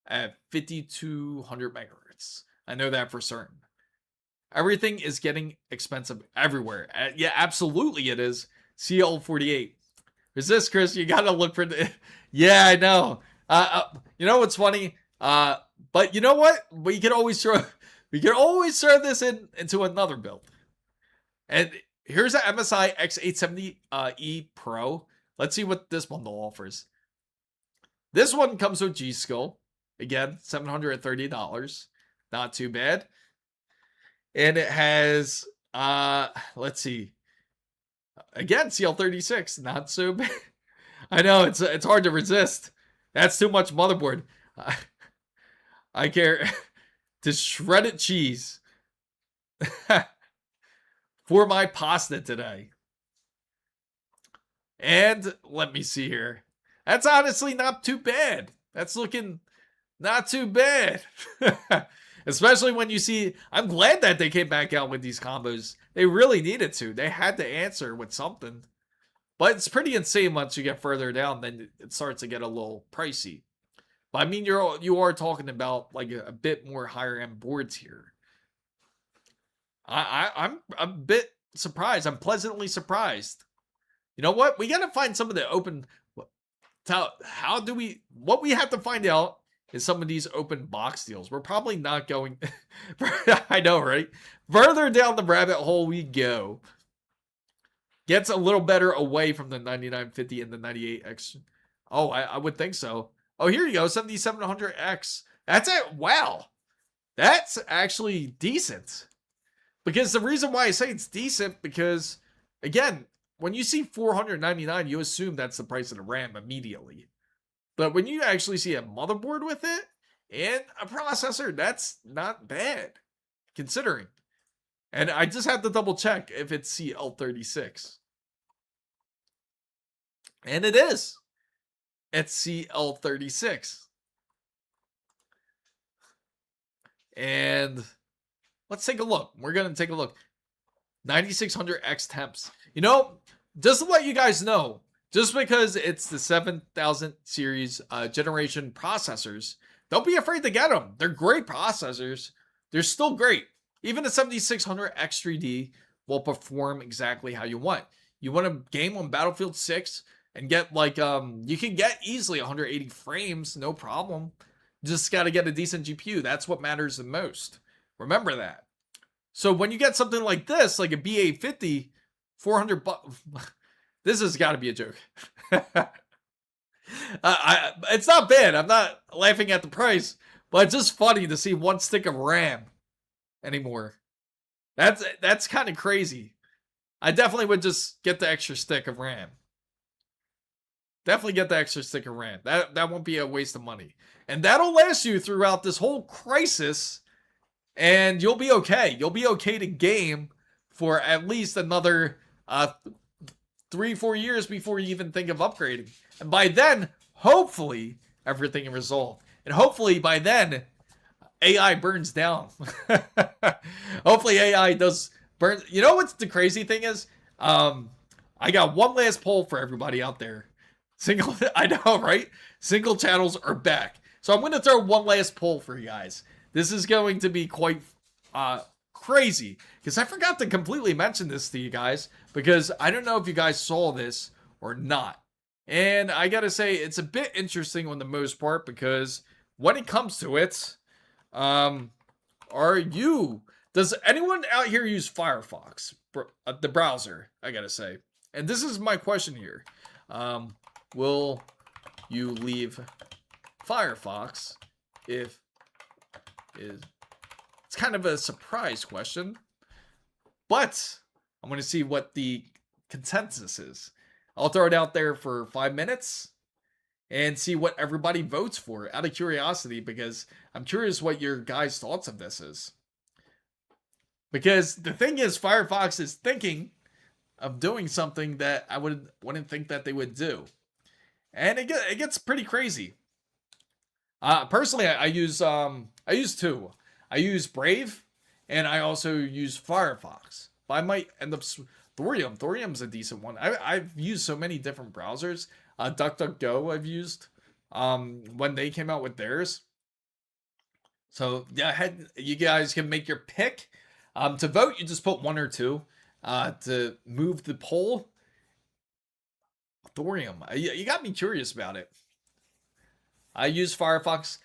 at 5200 megahertz. I know that for certain. Everything is getting expensive everywhere. Yeah, absolutely it is. CL48. Resist, Chris. You gotta look for the. Yeah, I know. You know what's funny? But you know what? We can always throw this into another build. And here's an MSI X870E Pro. Let's see what this bundle offers. This one comes with G-Skill. Again, $730. Not too bad. And it has let's see. Again, CL36, not so bad. I know it's hard to resist. That's too much motherboard. I care to shredded cheese for my pasta today. And let me see here. That's honestly not too bad. That's looking not too bad. Especially when you see, I'm glad that they came back out with these combos. They really needed to. They had to answer with something. But it's pretty insane once you get further down, then it starts to get a little pricey. But I mean, you are talking about like a bit more higher end boards here. I'm a bit surprised. I'm pleasantly surprised. You know what? We gotta find some of the open. What we have to find out is some of these open box deals. We're probably not going. I know, right? Further down the rabbit hole we go. Gets a little better away from the 9950 and the 98X. Oh, I would think so. Oh, here you go, 7700X. That's it. Wow. That's actually decent. Because the reason why I say it's decent, because, again, when you see $499, you assume that's the price of the RAM immediately. But when you actually see a motherboard with it and a processor, that's not bad, considering. And I just have to double check if it's CL36. And it is. It's CL36. And let's take a look. We're going to take a look. 9600X temps. You know, just to let you guys know, just because it's the 7000 series generation processors, don't be afraid to get them. They're great processors. They're still great. Even the 7600 X3D will perform exactly how you want. You want to game on Battlefield 6? and get like you can get easily 180 frames, no problem. Just got to get a decent GPU. That's what matters the most. Remember that. So when you get something like this, like a B850, 400 bucks, this has got to be a joke. It's not bad. I'm not laughing at the price, but it's just funny to see one stick of RAM anymore. That's kind of crazy. I definitely would just get the extra stick of RAM. Definitely get the extra stick of RAM. That won't be a waste of money. And that'll last you throughout this whole crisis, and you'll be okay. You'll be okay to game for at least another 3-4 years before you even think of upgrading. And by then, hopefully, everything is resolved. And hopefully, by then, AI burns down. Hopefully, AI does burn. You know what's the crazy thing is? I got one last poll for everybody out there. I know, right? Single channels are back. So I'm going to throw one last poll for you guys. This is going to be quite crazy, because I forgot to completely mention this to you guys, because I don't know if you guys saw this or not. And I got to say, it's a bit interesting on the most part, because when it comes to it, does anyone out here use Firefox, the browser, I got to say? And this is my question here. Will you leave Firefox if it's kind of a surprise question, but I'm going to see what the consensus is. I'll throw it out there for 5 minutes and see what everybody votes for out of curiosity, because I'm curious what your guys' thoughts of this is. Because the thing is, Firefox is thinking of doing something that I wouldn't think that they would do. And it gets pretty crazy. Personally, I use two. I use Brave, and I also use Firefox. But I might end up Thorium. Thorium's a decent one. I've used so many different browsers. DuckDuckGo I've used when they came out with theirs. So yeah, you guys can make your pick. To vote, you just put 1 or 2. To move the poll, Thorium. You got me curious about it. I use Firefox.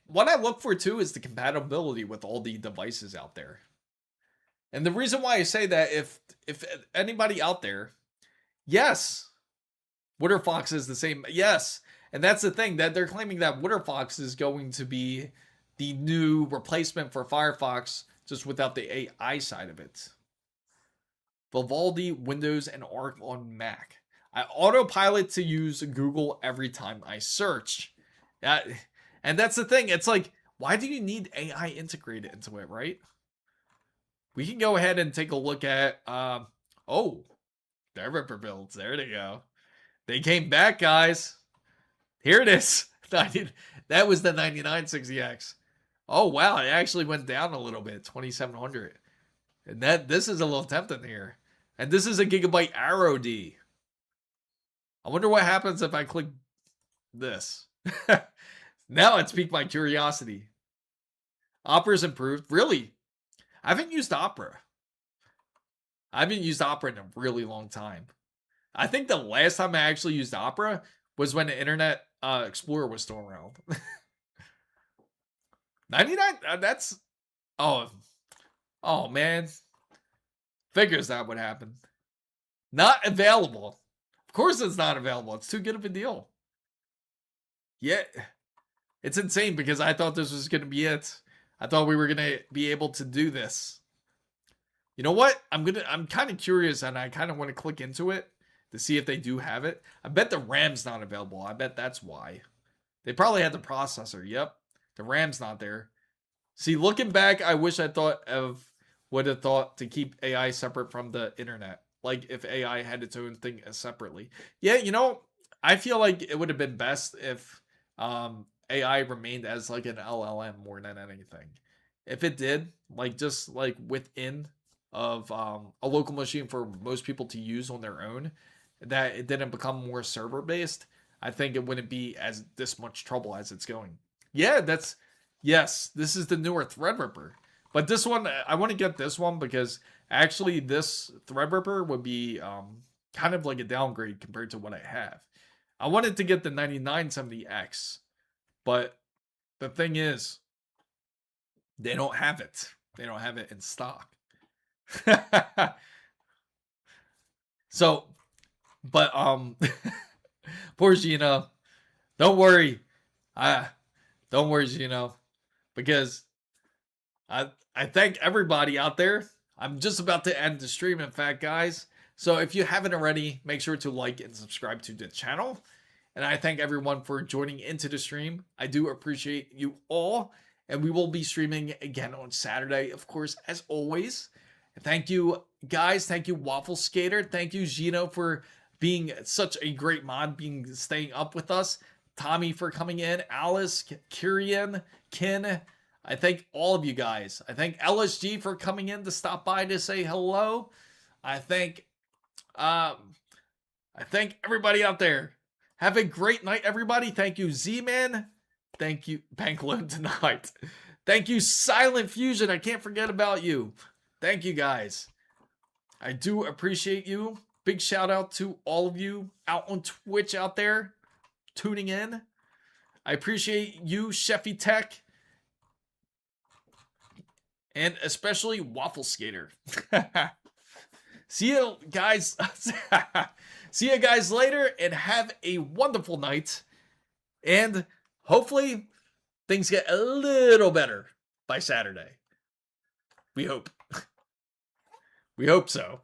What I look for too is the compatibility with all the devices out there. And the reason why I say that, if anybody out there, yes, WinterFox is the same. Yes, and that's the thing, that they're claiming that WinterFox is going to be the new replacement for Firefox, just without the AI side of it. Vivaldi, Windows, and Arc on Mac. I autopilot to use Google every time I search. And that's the thing. It's like, why do you need AI integrated into it, right? We can go ahead and take a look at, their Ripper builds. There they go. They came back, guys. Here it is. That was the 9960X. Oh, wow. It actually went down a little bit, 2700. And this is a little tempting here. And this is a Gigabyte Arrow D. I wonder what happens if I click this. Now it's piqued my curiosity. Opera's improved. Really? I haven't used Opera. I haven't used Opera in a really long time. I think the last time I actually used Opera was when the Internet Explorer was still around. 99? That's... Oh, man. Figures that would happen. Not available. Of course it's not available. It's too good of a deal. Yeah. It's insane, because I thought this was going to be it. I thought we were going to be able to do this. You know what? I'm kind of curious, and I kind of want to click into it to see if they do have it. I bet the RAM's not available. I bet that's why. They probably had the processor. Yep. The RAM's not there. See, looking back, I wish I would have thought to keep AI separate from the internet. Like if AI had its own thing separately. Yeah, you know, I feel like it would have been best if AI remained as like an LLM more than anything. If it did, like just like within of a local machine for most people to use on their own, that it didn't become more server based, I think it wouldn't be as this much trouble as it's going. Yeah, yes, this is the newer Threadripper. But this one, I want to get this one because actually this Threadripper would be kind of like a downgrade compared to what I have. I wanted to get the 9970X, but the thing is, they don't have it. They don't have it in stock. So, but poor Gino. Don't worry. Don't worry, Gino, because I thank everybody out there. I'm just about to end the stream, in fact, guys. So if you haven't already, make sure to like and subscribe to the channel. And I thank everyone for joining into the stream. I do appreciate you all. And we will be streaming again on Saturday, of course, as always. Thank you, guys. Thank you, Waffle Skater. Thank you, Gino, for being such a great mod, staying up with us. Tommy for coming in. Alice, Kyrian, Kin. I thank all of you guys. I thank LSG for coming in to stop by to say hello. I thank everybody out there. Have a great night, everybody. Thank you, Z-Man. Thank you, Banklone tonight. Thank you, Silent Fusion. I can't forget about you. Thank you, guys. I do appreciate you. Big shout out to all of you out on Twitch out there tuning in. I appreciate you, Sheffy Tech. And especially Waffle Skater. See you guys. See you guys later and have a wonderful night. And hopefully things get a little better by Saturday. We hope. We hope so.